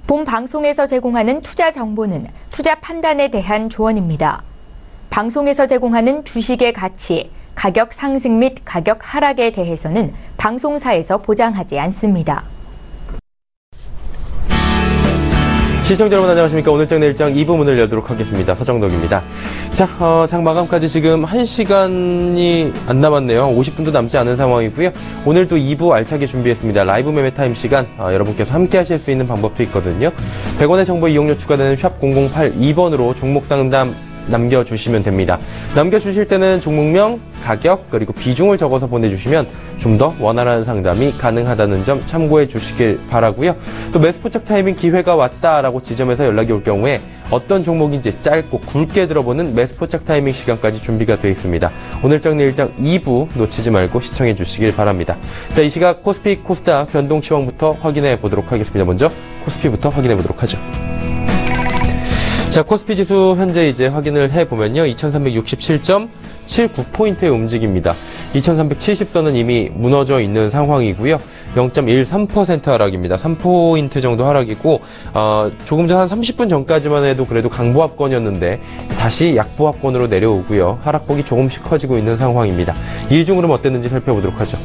본 방송에서 제공하는 투자 정보는 투자 판단에 대한 조언입니다. 방송에서 제공하는 주식의 가치, 가격 상승 및 가격 하락에 대해서는 방송사에서 보장하지 않습니다. 시청자 여러분 안녕하십니까. 오늘장 내일장 2부 문을 열도록 하겠습니다. 서정덕입니다. 자, 장 마감까지 지금 1시간이 안 남았네요. 50분도 남지 않은 상황이고요. 오늘도 2부 알차게 준비했습니다. 라이브 매매 타임 시간 여러분께서 함께 하실 수 있는 방법도 있거든요. 100원의 정보 이용료 추가되는 샵 0082번으로 종목 상담 남겨주시면 됩니다. 남겨주실 때는 종목명, 가격, 그리고 비중을 적어서 보내주시면 좀 더 원활한 상담이 가능하다는 점 참고해 주시길 바라고요. 또 매수포착 타이밍 기회가 왔다라고 지점에서 연락이 올 경우에 어떤 종목인지 짧고 굵게 들어보는 매수포착 타이밍 시간까지 준비가 되어 있습니다. 오늘장 내일장 2부 놓치지 말고 시청해 주시길 바랍니다. 자, 이 시각 코스피, 코스닥 변동 시황부터 확인해 보도록 하겠습니다. 먼저 코스피부터 확인해 보도록 하죠. 자, 코스피 지수 현재 이제 확인을 해보면요. 2367.79포인트의 움직입니다. 2370선은 이미 무너져 있는 상황이고요. 0.13% 하락입니다. 3포인트 정도 하락이고, 조금 전 한 30분 전까지만 해도 그래도 강보합권이었는데, 다시 약보합권으로 내려오고요. 하락폭이 조금씩 커지고 있는 상황입니다. 일중 흐름 어땠는지 살펴보도록 하죠.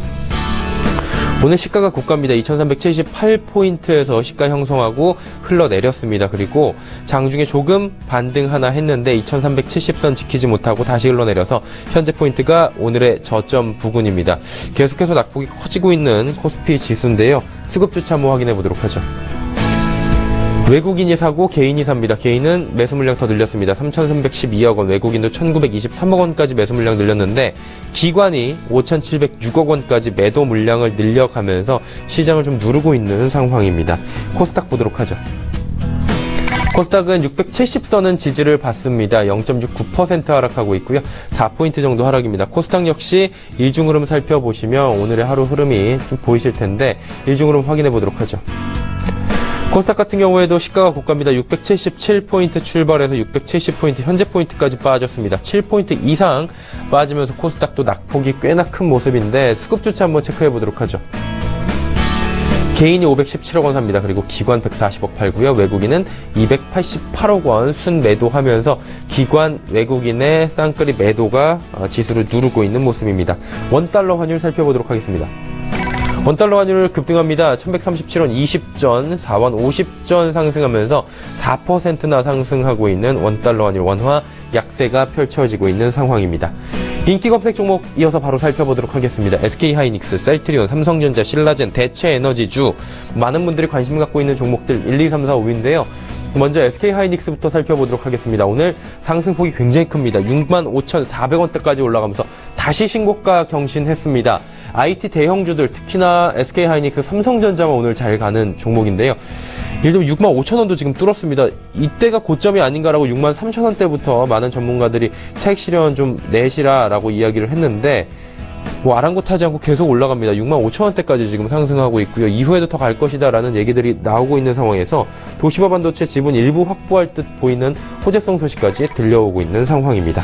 오늘 시가가 고가입니다. 2378포인트에서 시가 형성하고 흘러내렸습니다. 그리고 장중에 조금 반등 하나 했는데 2370선 지키지 못하고 다시 흘러내려서 현재 포인트가 오늘의 저점 부근입니다. 계속해서 낙폭이 커지고 있는 코스피 지수인데요. 수급주차 한번 확인해 보도록 하죠. 외국인이 사고 개인이 삽니다. 개인은 매수 물량 더 늘렸습니다. 3,312억 원, 외국인도 1,923억 원까지 매수 물량 늘렸는데 기관이 5,706억 원까지 매도 물량을 늘려가면서 시장을 좀 누르고 있는 상황입니다. 코스닥 보도록 하죠. 코스닥은 670선은 지지를 받습니다. 0.69% 하락하고 있고요. 4포인트 정도 하락입니다. 코스닥 역시 일중 흐름 살펴보시면 오늘의 하루 흐름이 좀 보이실 텐데 일중 흐름 확인해 보도록 하죠. 코스닥 같은 경우에도 시가가 고가입니다. 677포인트 출발해서 670포인트, 현재 포인트까지 빠졌습니다. 7포인트 이상 빠지면서 코스닥도 낙폭이 꽤나 큰 모습인데 수급주차 한번 체크해 보도록 하죠. 개인이 517억 원 삽니다. 그리고 기관 140억 팔고요. 외국인은 288억 원 순매도하면서 기관 외국인의 쌍끌이 매도가 지수를 누르고 있는 모습입니다. 원달러 환율 살펴보도록 하겠습니다. 원달러 환율 급등합니다. 1137원 20전, 4원 50전 상승하면서 4%나 상승하고 있는 원달러 환율 원화 약세가 펼쳐지고 있는 상황입니다. 인기 검색 종목 이어서 바로 살펴보도록 하겠습니다. SK하이닉스, 셀트리온, 삼성전자, 신라젠, 대체에너지주 많은 분들이 관심 갖고 있는 종목들 1, 2, 3, 4, 5인데요. 먼저 SK하이닉스부터 살펴보도록 하겠습니다. 오늘 상승폭이 굉장히 큽니다. 65,400원대까지 올라가면서 다시 신고가 경신했습니다. IT 대형주들 특히나 SK하이닉스, 삼성전자가 오늘 잘 가는 종목인데요. 예를 들면 65,000원도 지금 뚫었습니다. 이때가 고점이 아닌가라고 63,000원대부터 많은 전문가들이 차익 실현 좀 내시라라고 이야기를 했는데 아랑곳하지 않고 계속 올라갑니다. 65,000원대까지 지금 상승하고 있고요. 이후에도 더 갈 것이다라는 얘기들이 나오고 있는 상황에서 도시바 반도체 지분 일부 확보할 듯 보이는 호재성 소식까지 들려오고 있는 상황입니다.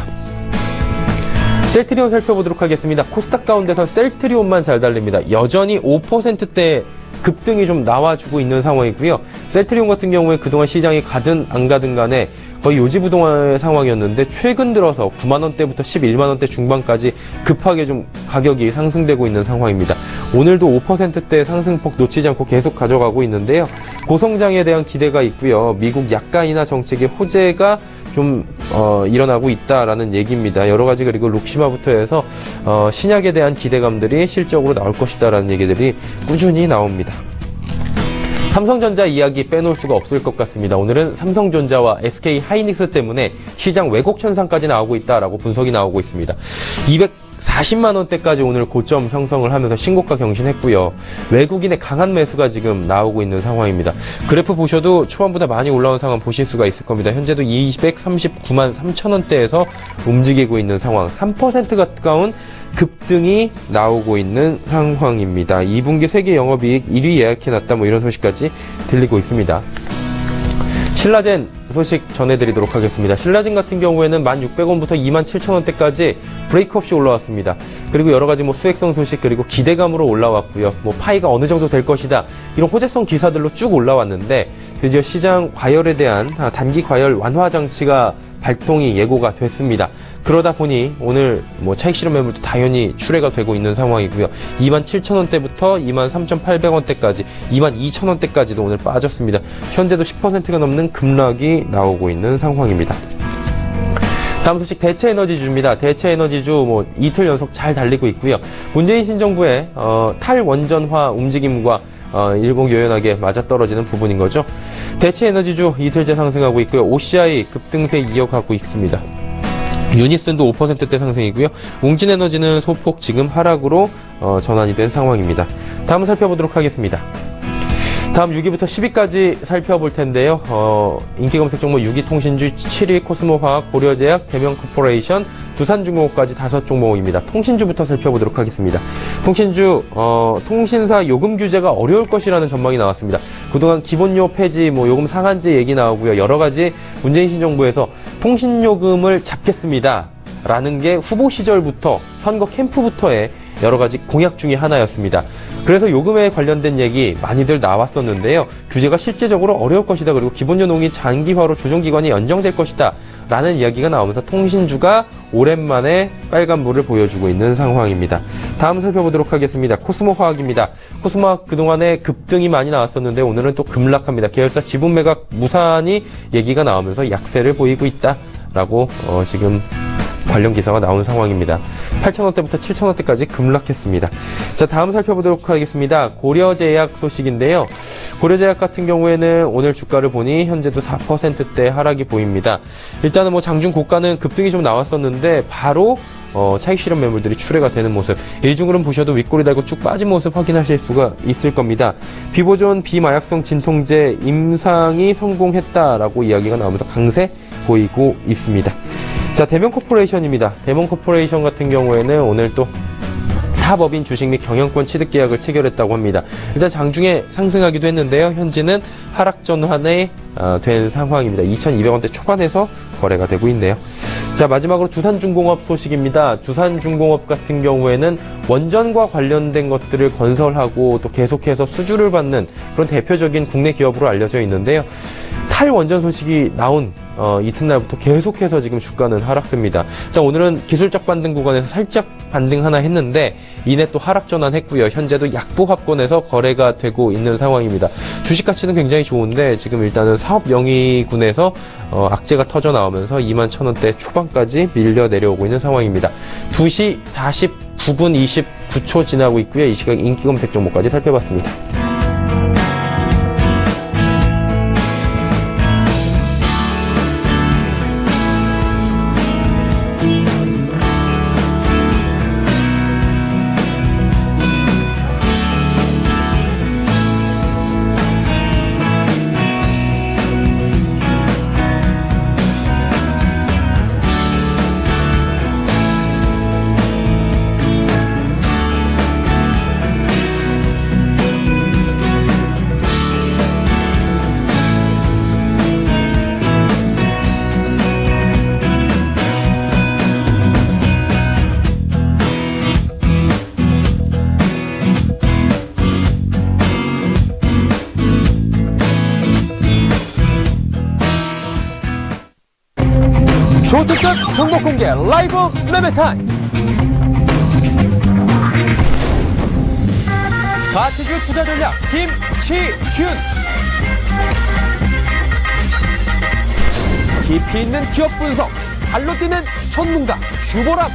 셀트리온 살펴보도록 하겠습니다. 코스닥 가운데서 셀트리온만 잘 달립니다. 여전히 5%대 급등이 좀 나와주고 있는 상황이고요. 셀트리온 같은 경우에 그동안 시장이 가든 안 가든 간에 거의 요지부동의 상황이었는데 최근 들어서 9만원대부터 11만원대 중반까지 급하게 좀 가격이 상승되고 있는 상황입니다. 오늘도 5%대 상승폭 놓치지 않고 계속 가져가고 있는데요. 고성장에 대한 기대가 있고요. 미국 약가 인하 정책의 호재가 좀 일어나고 있다라는 얘기입니다. 여러 가지 그리고 룩시마부터 해서 신약에 대한 기대감들이 실적으로 나올 것이다라는 얘기들이 꾸준히 나옵니다. 삼성전자 이야기 빼놓을 수가 없을 것 같습니다. 오늘은 삼성전자와 SK하이닉스 때문에 시장 왜곡 현상까지 나오고 있다라고 분석이 나오고 있습니다. 240만 원대까지 오늘 고점 형성을 하면서 신고가 경신했고요. 외국인의 강한 매수가 지금 나오고 있는 상황입니다. 그래프 보셔도 초반보다 많이 올라온 상황 보실 수가 있을 겁니다. 현재도 239만 3천 원대에서 움직이고 있는 상황, 3% 가까운 급등이 나오고 있는 상황입니다. 2분기 세계 영업이익 1위 예약해놨다 이런 소식까지 들리고 있습니다. 신라젠 소식 전해드리도록 하겠습니다. 신라진 같은 경우에는 1,600원부터 27,000원대까지 브레이크 없이 올라왔습니다. 그리고 여러 가지 수익성 소식 그리고 기대감으로 올라왔고요. 파이가 어느 정도 될 것이다. 이런 호재성 기사들로 쭉 올라왔는데 드디어 시장 과열에 대한 단기 과열 완화 장치가 발동이 예고가 됐습니다. 그러다 보니 오늘 차익 실현 매물도 당연히 출회가 되고 있는 상황이고요. 27,000원대부터 23,800원대까지 22,000원대까지도 오늘 빠졌습니다. 현재도 10%가 넘는 급락이 나오고 있는 상황입니다. 다음 소식 대체에너지주입니다. 대체에너지주 이틀 연속 잘 달리고 있고요. 문재인 신정부의 탈원전화 움직임과 일목요연하게 맞아떨어지는 부분인 거죠. 대체에너지주 이틀째 상승하고 있고요. OCI 급등세 이어가고 있습니다. 유니슨도 5%대 상승이고요. 웅진에너지는 소폭 지금 하락으로 전환이 된 상황입니다. 다음 살펴보도록 하겠습니다. 다음 6위부터 10위까지 살펴볼 텐데요. 인기 검색 종목 6위 통신주, 7위 코스모화학, 고려제약, 대명코퍼레이션, 두산중공업까지 5종목입니다. 통신주부터 살펴보도록 하겠습니다. 통신주, 통신사 요금 규제가 어려울 것이라는 전망이 나왔습니다. 그동안 기본료 폐지, 요금 상한제 얘기 나오고요. 여러 가지 문재인 신정부에서 통신요금을 잡겠습니다. 라는 게 후보 시절부터, 선거 캠프부터의 여러 가지 공약 중에 하나였습니다. 그래서 요금에 관련된 얘기 많이들 나왔었는데요. 규제가 실제적으로 어려울 것이다. 그리고 기본료 농이 장기화로 조정기간이 연장될 것이다. 라는 이야기가 나오면서 통신주가 오랜만에 빨간불을 보여주고 있는 상황입니다. 다음 살펴보도록 하겠습니다. 코스모화학입니다. 코스모화학 그동안에 급등이 많이 나왔었는데 오늘은 또 급락합니다. 계열사 지분 매각 무산이 얘기가 나오면서 약세를 보이고 있다라고 지금 관련 기사가 나온 상황입니다. 8,000원대부터 7,000원대까지 급락했습니다. 자, 다음 살펴보도록 하겠습니다. 고려제약 소식인데요. 고려제약 같은 경우에는 오늘 주가를 보니 현재도 4%대 하락이 보입니다. 일단은 장중 고가는 급등이 좀 나왔었는데 바로 차익 실현 매물들이 출회가 되는 모습. 일중으로는 보셔도 윗꼬리 달고 쭉 빠진 모습 확인하실 수가 있을 겁니다. 비보존 비마약성 진통제 임상이 성공했다라고 이야기가 나오면서 강세 보이고 있습니다. 자, 대명코퍼레이션입니다. 대명코퍼레이션 같은 경우에는 오늘 또 타법인 주식 및 경영권 취득 계약을 체결했다고 합니다. 일단 장중에 상승하기도 했는데요. 현재는 하락 전환에 된 상황입니다. 2,200원대 초반에서 거래가 되고 있네요. 자, 마지막으로 두산중공업 소식입니다. 두산중공업 같은 경우에는 원전과 관련된 것들을 건설하고 또 계속해서 수주를 받는 그런 대표적인 국내 기업으로 알려져 있는데요. 탈원전 소식이 나온 이튿날부터 계속해서 지금 주가는 하락세입니다. 일단 오늘은 기술적 반등 구간에서 살짝 반등 하나 했는데 이내 또 하락 전환했고요. 현재도 약보합권에서 거래가 되고 있는 상황입니다. 주식 가치는 굉장히 좋은데 지금 일단은 사업 영위군에서 악재가 터져 나오면서 21,000원대 초반까지 밀려 내려오고 있는 상황입니다. 2시 49분 29초 지나고 있고요. 이 시각 인기 검색 종목까지 살펴봤습니다. 초특급 종목 공개 라이브 매매 타임. 가치주 투자 전략 김치균. 깊이 있는 기업 분석, 발로 뛰는 전문가 주보람.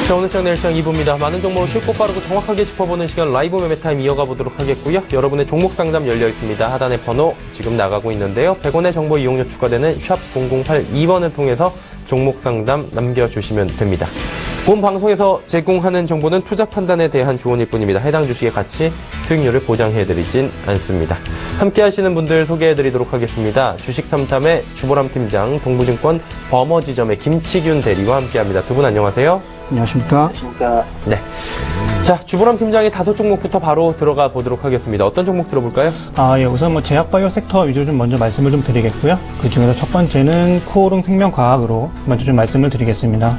자, 오늘 장 내일장 2부입니다. 많은 정보를 쉽고 빠르고 정확하게 짚어보는 시간 라이브 매매타임 이어가 보도록 하겠고요. 여러분의 종목 상담 열려 있습니다. 하단의 번호 지금 나가고 있는데요. 100원의 정보 이용료 추가되는 샵 0082번을 통해서 종목 상담 남겨주시면 됩니다. 본 방송에서 제공하는 정보는 투자 판단에 대한 조언일 뿐입니다. 해당 주식의 가치, 수익률을 보장해드리진 않습니다. 함께 하시는 분들 소개해드리도록 하겠습니다. 주식탐탐의 주보람 팀장, 동부증권 버머지점의 김치균 대리와 함께합니다. 두 분 안녕하세요. 안녕하십니까. 네. 자, 주보람 팀장의 5종목부터 바로 들어가 보도록 하겠습니다. 어떤 종목 들어볼까요? 예, 우선 제약바이오 섹터 위주로 좀 먼저 말씀을 좀 드리겠고요. 그 중에서 첫 번째는 코오롱 생명과학으로 먼저 좀 말씀을 드리겠습니다.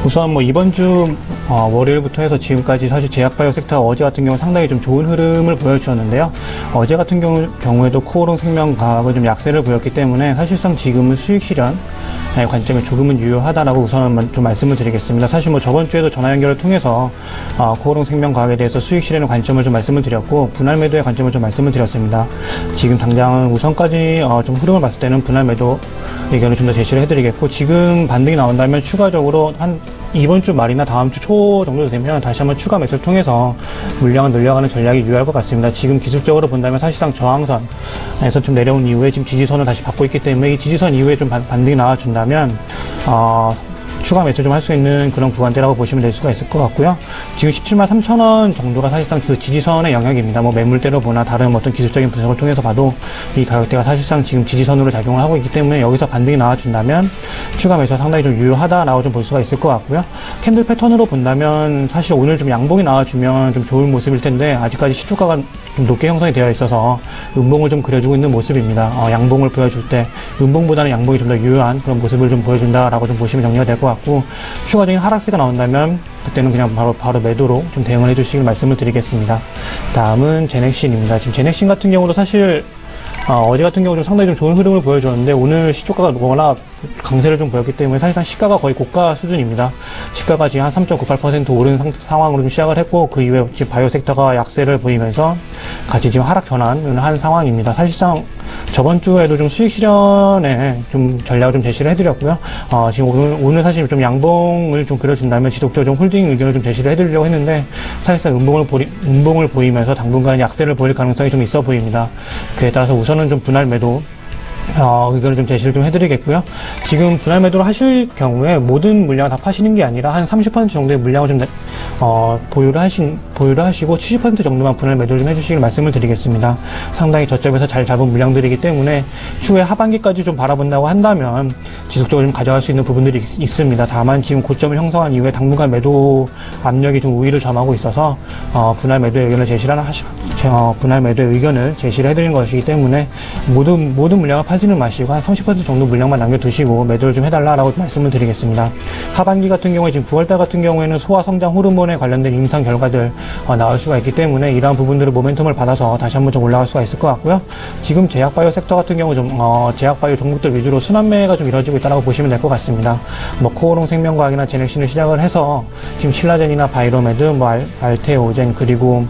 우선 이번 주 월요일부터 해서 지금까지 사실 제약바이오 섹터가 어제 같은 경우 상당히 좀 좋은 흐름을 보여주었는데요. 어제 같은 경우에도 코오롱 생명과학은 좀 약세를 보였기 때문에 사실상 지금은 수익 실현 관점이 조금은 유효하다라고 우선은 좀 말씀을 드리겠습니다. 사실 저번 주에도 전화 연결을 통해서 코오롱 생명과학에 대해서 수익 실현의 관점을 좀 말씀을 드렸고 분할 매도의 관점을 좀 말씀을 드렸습니다. 지금 당장은 우선까지 좀 흐름을 봤을 때는 분할 매도 의견을 좀 더 제시를 해드리겠고 지금 반등이 나온다면 추가적으로 한 이번 주 말이나 다음 주 초 정도 되면 다시 한번 추가 매수를 통해서 물량을 늘려가는 전략이 유효할 것 같습니다. 지금 기술적으로 본다면 사실상 저항선에서 좀 내려온 이후에 지금 지지선을 다시 받고 있기 때문에 이 지지선 이후에 좀 반등이 나와준다면 추가 매수 좀 할 수 있는 그런 구간대라고 보시면 될 수가 있을 것 같고요. 지금 17만 3천원 정도가 사실상 그 지지선의 영역입니다. 매물대로 보나 다른 어떤 기술적인 분석을 통해서 봐도 이 가격대가 사실상 지금 지지선으로 작용을 하고 있기 때문에 여기서 반등이 나와준다면 추가 매수가 상당히 좀 유효하다라고 좀 볼 수가 있을 것 같고요. 캔들 패턴으로 본다면 사실 오늘 좀 양봉이 나와주면 좀 좋은 모습일 텐데 아직까지 시초가가 좀 높게 형성이 되어 있어서 음봉을 좀 그려주고 있는 모습입니다. 양봉을 보여줄 때 음봉보다는 양봉이 좀 더 유효한 그런 모습을 좀 보여준다라고 좀 보시면 정리가 될 것 같고 추가적인 하락세가 나온다면 그때는 그냥 바로 매도로 좀 대응을 해주시길 말씀을 드리겠습니다. 다음은 제넥신입니다. 지금 제넥신 같은 경우도 사실 어제 같은 경우 좀 상당히 좀 좋은 흐름을 보여줬는데 오늘 시초가가 워낙 강세를 좀 보였기 때문에 사실상 시가가 거의 고가 수준입니다. 시가가 지금 한 3.98% 오른 상황으로 좀 시작을 했고 그 이후에 지금 바이오 섹터가 약세를 보이면서 같이 지금 하락 전환을 한 상황입니다. 사실상 저번 주에도 좀 수익 실현에 좀 전략을 좀 제시를 해드렸고요. 지금 오늘 사실 좀 양봉을 좀 그려준다면 지속적으로 좀 홀딩 의견을 좀 제시를 해드리려고 했는데 사실상 음봉을 보이면서 당분간 약세를 보일 가능성이 좀 있어 보입니다. 그에 따라서 우선은 좀 분할 매도 의견을 좀 제시를 좀 해드리겠고요. 지금 분할 매도를 하실 경우에 모든 물량을 다 파시는 게 아니라 한 30% 정도의 물량을 좀 보유를 하시고 70% 정도만 분할 매도를 좀 해주시길 말씀을 드리겠습니다. 상당히 저점에서 잘 잡은 물량들이기 때문에 추후에 하반기까지 좀 바라본다고 한다면 지속적으로 좀 가져갈 수 있는 부분들이 있습니다. 다만 지금 고점을 형성한 이후에 당분간 매도 압력이 좀 우위를 점하고 있어서 분할 매도의 의견을 제시를 해드린 것이기 때문에 모든 물량을 팔지는 마시고 한 30% 정도 물량만 남겨두시고 매도를 좀 해달라고 말씀을 드리겠습니다. 하반기 같은 경우에 지금 9월달 같은 경우에는 소화 성장 호르몬에 관련된 임상 결과들 나올 수가 있기 때문에 이러한 부분들을 모멘텀을 받아서 다시 한번 좀 올라갈 수가 있을 것 같고요. 지금 제약바이오 섹터 같은 경우 좀 제약바이오 종목들 위주로 순환매가 좀 이루어지고 있다고 보시면 될 것 같습니다. 코오롱 생명과학이나 제넥신을 시작을 해서 지금 신라젠이나 바이로메드, 알테오젠 그리고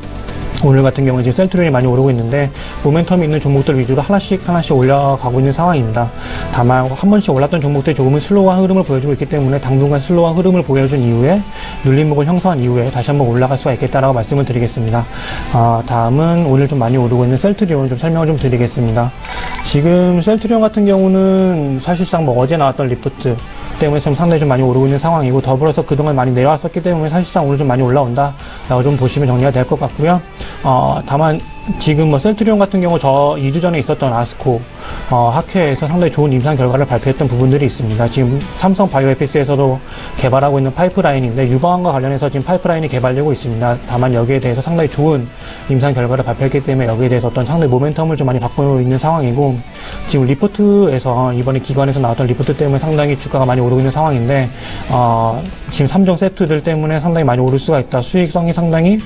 오늘 같은 경우는 지금 셀트리온이 많이 오르고 있는데 모멘텀이 있는 종목들 위주로 하나씩 올라가고 있는 상황입니다. 다만 한 번씩 올랐던 종목들이 조금은 슬로우한 흐름을 보여주고 있기 때문에 당분간 슬로우한 흐름을 보여준 이후에 눌림목을 형성한 이후에 다시 한번 올라갈 수가 있겠다라고 말씀을 드리겠습니다. 다음은 오늘 좀 많이 오르고 있는 셀트리온 좀 설명을 좀 드리겠습니다. 지금 셀트리온 같은 경우는 사실상 어제 나왔던 리프트 때문에 좀 상당히 좀 많이 오르고 있는 상황이고 더불어서 그동안 많이 내려왔었기 때문에 사실상 오늘 좀 많이 올라온다 라고 좀 보시면 정리가 될 것 같고요. 다만 지금 셀트리온 같은 경우 2주 전에 있었던 아스코 학회에서 상당히 좋은 임상 결과를 발표했던 부분들이 있습니다. 지금 삼성 바이오에피스에서도 개발하고 있는 파이프라인인데 유방암과 관련해서 지금 파이프라인이 개발되고 있습니다. 다만 여기에 대해서 상당히 좋은 임상 결과를 발표했기 때문에 여기에 대해서 어떤 상당히 모멘텀을 좀 많이 받고 있는 상황이고 지금 리포트에서 이번에 기관에서 나왔던 리포트 때문에 상당히 주가가 많이 오르고 있는 상황인데 지금 3종 세트들 때문에 상당히 많이 오를 수가 있다. 수익성이 상당히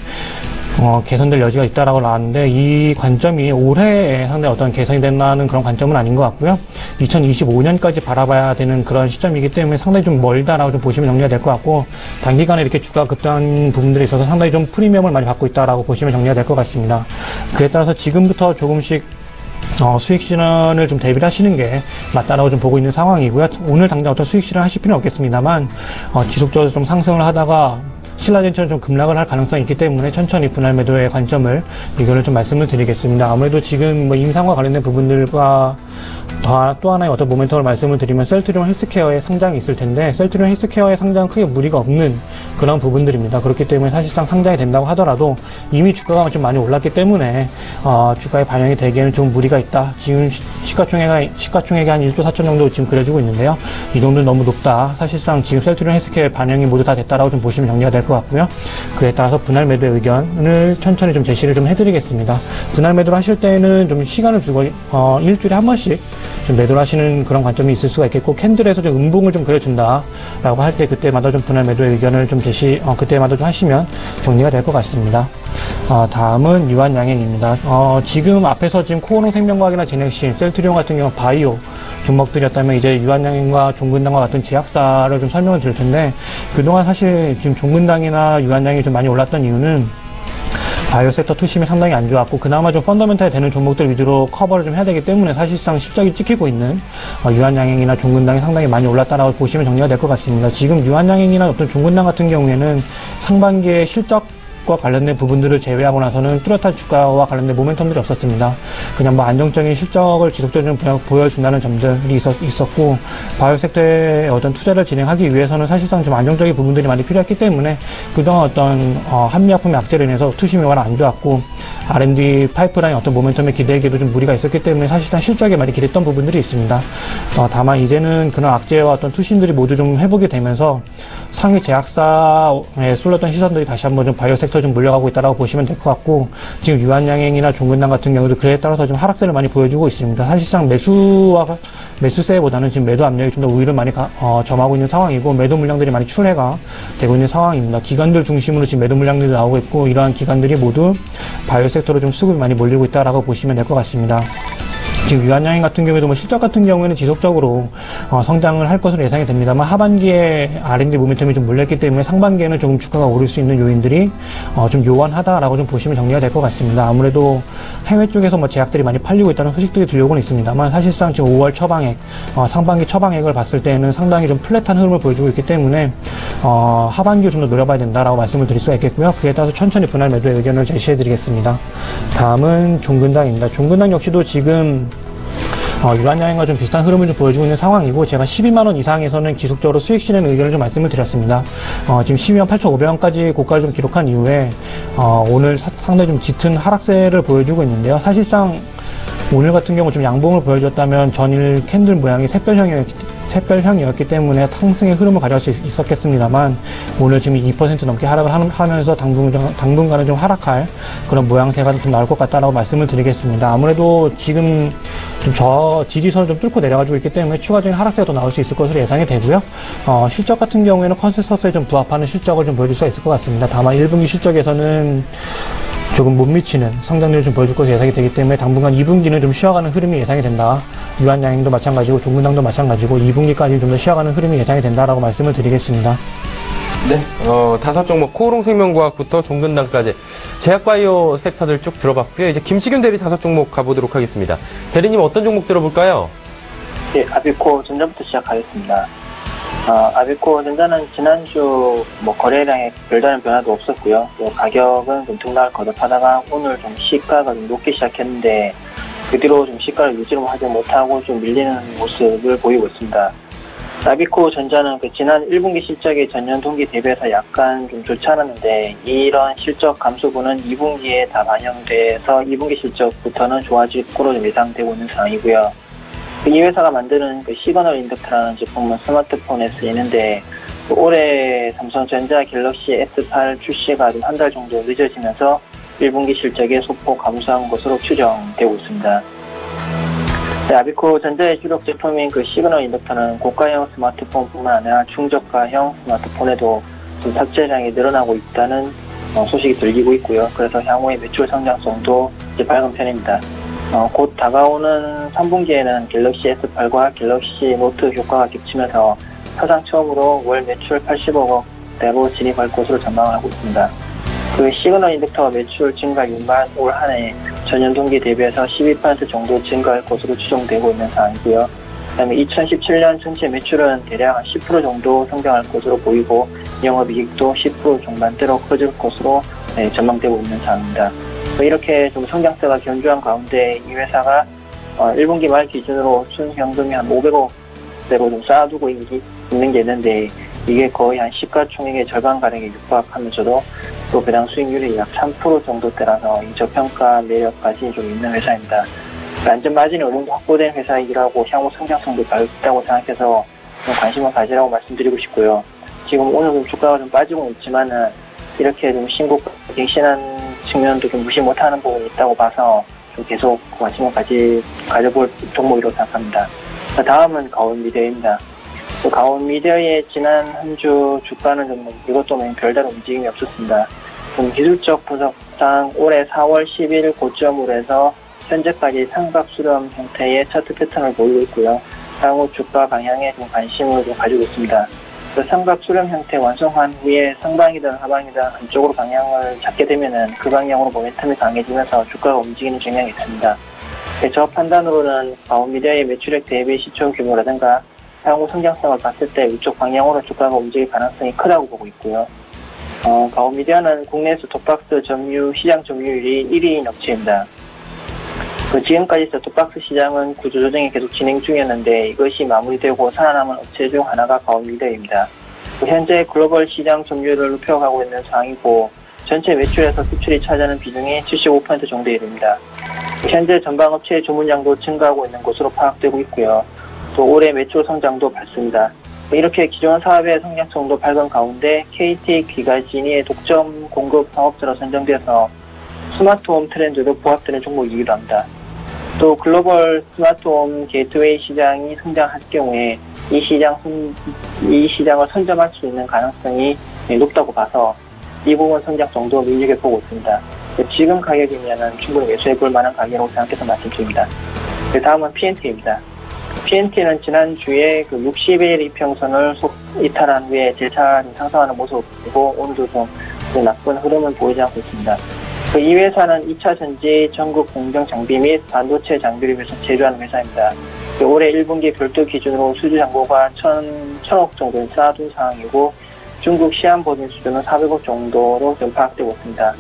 개선될 여지가 있다라고 나왔는데 이 관점이 올해에 상당히 어떤 개선이 된다는 그런 관점은 아닌 것 같고요. 2025년까지 바라봐야 되는 그런 시점이기 때문에 상당히 좀 멀다라고 좀 보시면 정리가 될 것 같고 단기간에 이렇게 주가가 급등한 부분들이 있어서 상당히 좀 프리미엄을 많이 받고 있다라고 보시면 정리가 될 것 같습니다. 그에 따라서 지금부터 조금씩 수익 실현을 좀 대비를 하시는 게 맞다라고 좀 보고 있는 상황이고요. 오늘 당장 어떤 수익 실현 하실 필요는 없겠습니다만 지속적으로 좀 상승을 하다가 신라젠처럼 좀 급락을 할 가능성이 있기 때문에 천천히 분할 매도의 관점을 이거를 좀 말씀을 드리겠습니다. 아무래도 지금 임상과 관련된 부분들과 또 하나의 어떤 모멘텀을 말씀을 드리면 셀트리온 헬스케어의 상장이 있을 텐데 셀트리온 헬스케어의 상장은 크게 무리가 없는 그런 부분들입니다. 그렇기 때문에 사실상 상장이 된다고 하더라도 이미 주가가 좀 많이 올랐기 때문에 주가에 반영이 되기에는 좀 무리가 있다. 지금 시가총액이 한 1조 4천 정도 지금 그려지고 있는데요. 이 정도는 너무 높다. 사실상 지금 셀트리온 헬스케어의 반영이 모두 다 됐다라고 좀 보시면 정리가 될 것 같고요. 그에 따라서 분할 매도의 의견을 천천히 좀 제시를 좀 해드리겠습니다. 분할 매도를 하실 때는 좀 시간을 두고 일주일에 한 번씩 좀 매도를 하시는 그런 관점이 있을 수가 있겠고, 캔들에서 좀 음봉을 좀 그려준다라고 할 때 그때마다 좀 분할 매도의 의견을 좀 그때마다 좀 하시면 정리가 될 것 같습니다. 다음은 유한양행입니다. 지금 앞에서 지금 코오롱 생명과학이나 제넥신, 셀트리온 같은 경우 바이오 종목들이었다면 이제 유한양행과 종근당과 같은 제약사를 좀 설명을 드릴 텐데, 그동안 사실 지금 종근당이나 유한양행이 좀 많이 올랐던 이유는 바이오 섹터 투심이 상당히 안 좋았고, 그나마 좀 펀더멘탈이 되는 종목들 위주로 커버를 좀 해야 되기 때문에 사실상 실적이 찍히고 있는 유한양행이나 종근당이 상당히 많이 올랐다라고 보시면 정리가 될 것 같습니다. 지금 유한양행이나 어떤 종근당 같은 경우에는 상반기에 실적과 관련된 부분들을 제외하고 나서는 뚜렷한 주가와 관련된 모멘텀들이 없었습니다. 그냥 뭐 안정적인 실적을 지속적으로 좀 보여준다는 점들이 있었고, 바이오 섹터에 어떤 투자를 진행하기 위해서는 사실상 좀 안정적인 부분들이 많이 필요했기 때문에 그동안 어떤 한미약품의 악재로 인해서 투심이 워낙 안 좋았고, R&D 파이프라인 어떤 모멘텀에 기대기에도 좀 무리가 있었기 때문에 사실상 실적에 많이 기댔던 부분들이 있습니다. 다만 이제는 그런 악재와 어떤 투심들이 모두 좀 회복이 되면서 상위 제약사에 쏠렸던 시선들이 다시 한번 좀 바이오 섹터 좀 물려가고 있다라고 보시면 될 것 같고, 지금 유한양행이나 종근당 같은 경우도 그에 따라서 좀 하락세를 많이 보여주고 있습니다. 사실상 매수세보다는 지금 매도 압력이 좀 더 우위를 많이 점하고 있는 상황이고, 매도 물량들이 많이 출회가 되고 있는 상황입니다. 기관들 중심으로 지금 매도 물량들이 나오고 있고, 이러한 기관들이 모두 바이오 섹터로 좀 수급이 많이 몰리고 있다라고 보시면 될 것 같습니다. 지금 유한양행 같은 경우에도 뭐 실적 같은 경우에는 지속적으로 성장을 할 것으로 예상이 됩니다만, 하반기에 R&D 모멘텀이 좀 몰렸기 때문에 상반기에는 조금 주가가 오를 수 있는 요인들이 좀 요원하다라고 좀 보시면 정리가 될 것 같습니다. 아무래도 해외 쪽에서 뭐 제약들이 많이 팔리고 있다는 소식들이 들려오고는 있습니다만, 사실상 지금 5월 처방액, 상반기 처방액을 봤을 때는 상당히 좀 플랫한 흐름을 보여주고 있기 때문에 하반기를 좀 더 노려봐야 된다라고 말씀을 드릴 수가 있겠고요. 그에 따라서 천천히 분할 매도의 의견을 제시해드리겠습니다. 다음은 종근당입니다. 종근당 역시도 지금 유한양행과 좀 비슷한 흐름을 좀 보여주고 있는 상황이고, 제가 12만원 이상에서는 지속적으로 수익 실현 의견을 좀 말씀을 드렸습니다. 지금 12만 8,500원까지 고가를 좀 기록한 이후에 오늘 상당히 좀 짙은 하락세를 보여주고 있는데요. 사실상 오늘 같은 경우 좀 양봉을 보여줬다면 전일 캔들 모양이 샛별형이었기 때문에 상승의 흐름을 가져갈 수 있었겠습니다만, 오늘 지금 2% 넘게 하락을 하면서 당분간은 좀 하락할 그런 모양새가 좀 나올 것 같다라고 말씀을 드리겠습니다. 아무래도 지금 좀 지지선을 좀 뚫고 내려가지고 있기 때문에 추가적인 하락세가 더 나올 수 있을 것으로 예상이 되고요. 실적 같은 경우에는 컨센서스에 좀 부합하는 실적을 좀 보여줄 수가 있을 것 같습니다. 다만 1분기 실적에서는 조금 못 미치는 성장률을 좀 보여줄 것으로 예상이 되기 때문에 당분간 2분기는 좀 쉬어가는 흐름이 예상이 된다. 유한양행도 마찬가지고 종근당도 마찬가지고 2분기까지 좀 더 쉬어가는 흐름이 예상이 된다라고 말씀을 드리겠습니다. 네, 5종목 코오롱 생명과학부터 종근당까지 제약바이오 섹터들 쭉 들어봤고요. 이제 김치균 대리 5종목 가보도록 하겠습니다. 대리님 어떤 종목 들어볼까요? 네, 아비코 전자부터 시작하겠습니다. 아비코 전자는 지난주 거래량에 별다른 변화도 없었고요. 또 가격은 좀 등락을 거듭하다가 오늘 좀 시가가 좀 높게 시작했는데, 그 뒤로 좀 시가를 유지를 하지 못하고 좀 밀리는 모습을 보이고 있습니다. 아비코 전자는 지난 1분기 실적이 전년 동기 대비해서 약간 좀 좋지 않았는데, 이런 실적 감소분은 2분기에 다 반영돼서 2분기 실적부터는 좋아질 거로 좀 예상되고 있는 상황이고요. 이 회사가 만드는 시그널 인덕터라는 제품은 스마트폰에 쓰이는데, 올해 삼성전자 갤럭시 S8 출시가 좀 한 달 정도 늦어지면서 1분기 실적에 소폭 감소한 것으로 추정되고 있습니다. 아비코 전자의 주력 제품인 시그널 인덕터는 고가형 스마트폰뿐만 아니라 중저가형 스마트폰에도 좀 탑재량이 늘어나고 있다는 소식이 들리고 있고요. 그래서 향후의 매출 성장성도 이제 밝은 편입니다. 곧 다가오는 3분기에는 갤럭시 S8과 갤럭시 노트 효과가 겹치면서 사상 처음으로 월 매출 80억 원대로 진입할 것으로 전망을 하고 있습니다. 시그널 인덕터 매출 증가율만 올 한 해 전년 동기 대비해서 12% 정도 증가할 것으로 추정되고 있는 상황이고요. 그다음에 2017년 전체 매출은 대략 10% 정도 성장할 것으로 보이고, 영업이익도 10% 중반대로 커질 것으로 전망되고 있는 상황입니다. 이렇게 좀 성장세가 견조한 가운데 이 회사가 1분기 말 기준으로 순현금이 한 500억대로 좀 쌓아두고 있는 게 있는데, 이게 거의 한 시가총액의 절반가량에 육박하면서도 또 배당 수익률이 약 3% 정도대라서 이 저평가 매력까지 좀 있는 회사입니다. 안전 마진이 어느 정도 확보된 회사이라고 향후 성장성도 밝다고 생각해서 좀 관심을 가지라고 말씀드리고 싶고요. 지금 오늘 좀 주가가 좀 빠지고 있지만은 이렇게 좀 신고가 갱신한 측면도 좀 무시 못하는 부분이 있다고 봐서 좀 계속 관심을 가져볼 종목이라고 생각합니다. 다음은 가온미디어입니다. 가온미디어의 지난 한 주 주가는 좀 이것도 별다른 움직임이 없었습니다. 좀 기술적 분석상 올해 4월 10일 고점으로 해서 현재까지 삼각 수렴 형태의 차트 패턴을 보이고 있고요. 향후 주가 방향에 좀 관심을 좀 가지고 있습니다. 그 삼각 수렴 형태 완성한 후에 상방이든 하방이든 한쪽으로 방향을 잡게 되면은 그 방향으로 모멘텀이 강해지면서 주가가 움직이는 경향이 있습니다. 저 판단으로는 가온미디어의 매출액 대비 시총 규모라든가 향후 성장성을 봤을 때 이쪽 방향으로 주가가 움직일 가능성이 크다고 보고 있고요. 가온미디어는 국내에서 톱박스 시장 점유율이 1위인 업체입니다. 지금까지 톱박스 시장은 구조조정이 계속 진행 중이었는데 이것이 마무리되고 살아남은 업체 중 하나가 가온미디어입니다. 현재 글로벌 시장 점유율을 높여가고 있는 상황이고 전체 매출에서 수출이 차지하는 비중이 75% 정도에 이릅니다. 현재 전방업체의 주문량도 증가하고 있는 것으로 파악되고 있고요. 또 올해 매출 성장도 밝습니다. 이렇게 기존 사업의 성장성도 밝은 가운데 KT 기가진이의 독점 공급 사업자로 선정돼서 스마트홈 트렌드도 부합되는 종목이기도 합니다. 또 글로벌 스마트홈 게이트웨이 시장이 성장할 경우에 이 시장을 선점할 수 있는 가능성이 높다고 봐서 이 부분 성장성도 눈여겨보고 있습니다. 지금 가격이면 충분히 매수해볼 만한 가격이라고 생각해서 말씀드립니다. 다음은 PNT입니다. PNT는 지난주에 60일 이평선을 이탈한 후에 재차 상승하는 모습이고 오늘도 좀 나쁜 흐름은 보이지 않고 있습니다. 이 회사는 2차 전지 전국 공정 장비 및 반도체 장비를 제조하는 회사입니다. 올해 1분기 별도 기준으로 수주 잔고가 1,000억 정도는 쌓아둔 상황이고 중국 시안 법인 수주는 400억 정도로 좀 파악되고 있습니다.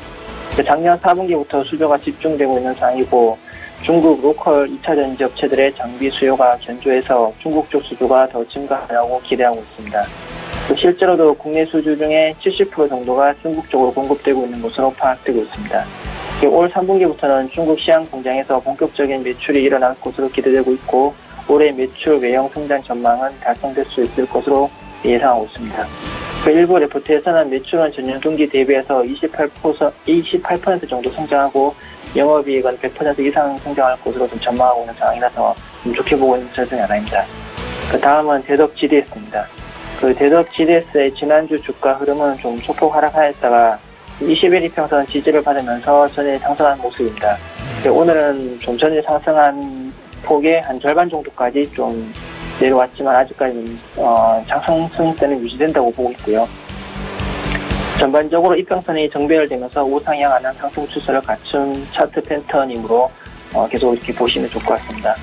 작년 4분기부터 수주가 집중되고 있는 상황이고 중국 로컬 2차 전지 업체들의 장비 수요가 견조해서 중국 쪽 수주가 더 증가하라고 기대하고 있습니다. 실제로도 국내 수주 중에 70% 정도가 중국 쪽으로 공급되고 있는 것으로 파악되고 있습니다. 올 3분기부터는 중국 시안 공장에서 본격적인 매출이 일어날 것으로 기대되고 있고 올해 매출 외형 성장 전망은 달성될 수 있을 것으로 예상하고 있습니다. 일부 레포트에서는 매출은 전년 동기 대비해서 28% 정도 성장하고 영업이익은 100% 이상 성장할 것으로 좀 전망하고 있는 상황이라서 좀 좋게 보고 있는 절 중에 하나입니다. 다음은 대덕 GDS입니다. 대덕 GDS의 지난주 주가 흐름은 좀 소폭 하락하였다가 20일 이평선 지지를 받으면서 전일 상승한 모습입니다. 오늘은 좀 전일 상승한 폭의 한 절반 정도까지 좀 내려왔지만 아직까지는 상승세는 유지된다고 보고 있고요. 전반적으로 이평선이 정배열되면서 우상향하는 상승 추세를 갖춘 차트 패턴이므로 계속 이렇게 보시면 좋을 것 같습니다.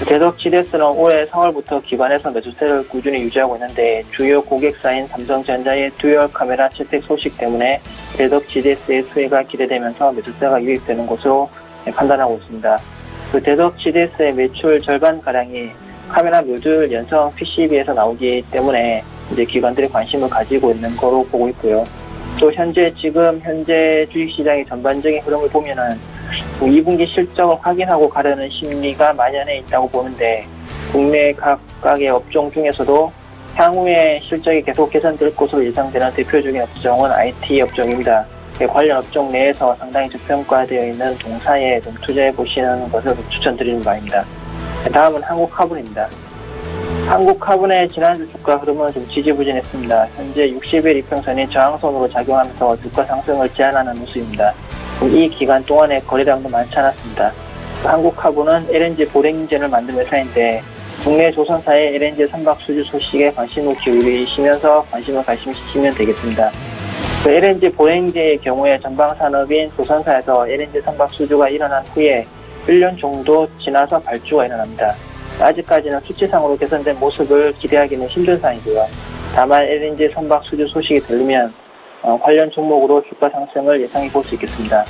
대덕 GDS는 올해 4월부터 기관에서 매수세를 꾸준히 유지하고 있는데 주요 고객사인 삼성전자의 듀얼 카메라 채택 소식 때문에 대덕 GDS의 수혜가 기대되면서 매수세가 유입되는 것으로 판단하고 있습니다. 대덕 GDS의 매출 절반가량이 카메라 모듈 연성 PCB에서 나오기 때문에 이제 기관들이 관심을 가지고 있는 거로 보고 있고요. 또 현재 주식시장의 전반적인 흐름을 보면은 2분기 실적을 확인하고 가려는 심리가 만연해 있다고 보는데 국내 각각의 업종 중에서도 향후에 실적이 계속 개선될 것으로 예상되는 대표적인 업종은 IT 업종입니다. 관련 업종 내에서 상당히 저평가되어 있는 동사에 좀 투자해 보시는 것을 추천드리는 바입니다. 다음은 한국카본입니다. 한국카본의 지난주 주가 흐름은 좀 지지부진했습니다. 현재 60일 이평선이 저항선으로 작용하면서 주가 상승을 제한하는 모습입니다. 이 기간 동안에 거래량도 많지 않았습니다. 한국카본은 LNG 보냉인진을 만든 회사인데 국내 조선사의 LNG 선박 수주 소식에 관심을 기울이시면서 관심을 가시면 되겠습니다. LNG 보냉인진의 경우에 전방산업인 조선사에서 LNG 선박 수주가 일어난 후에 1년 정도 지나서 발주가 일어납니다. 아직까지는 수치상으로 개선된 모습을 기대하기는 힘든 상황이고요. 다만 LNG 선박 수주 소식이 들리면 관련 종목으로 주가 상승을 예상해 볼 수 있겠습니다.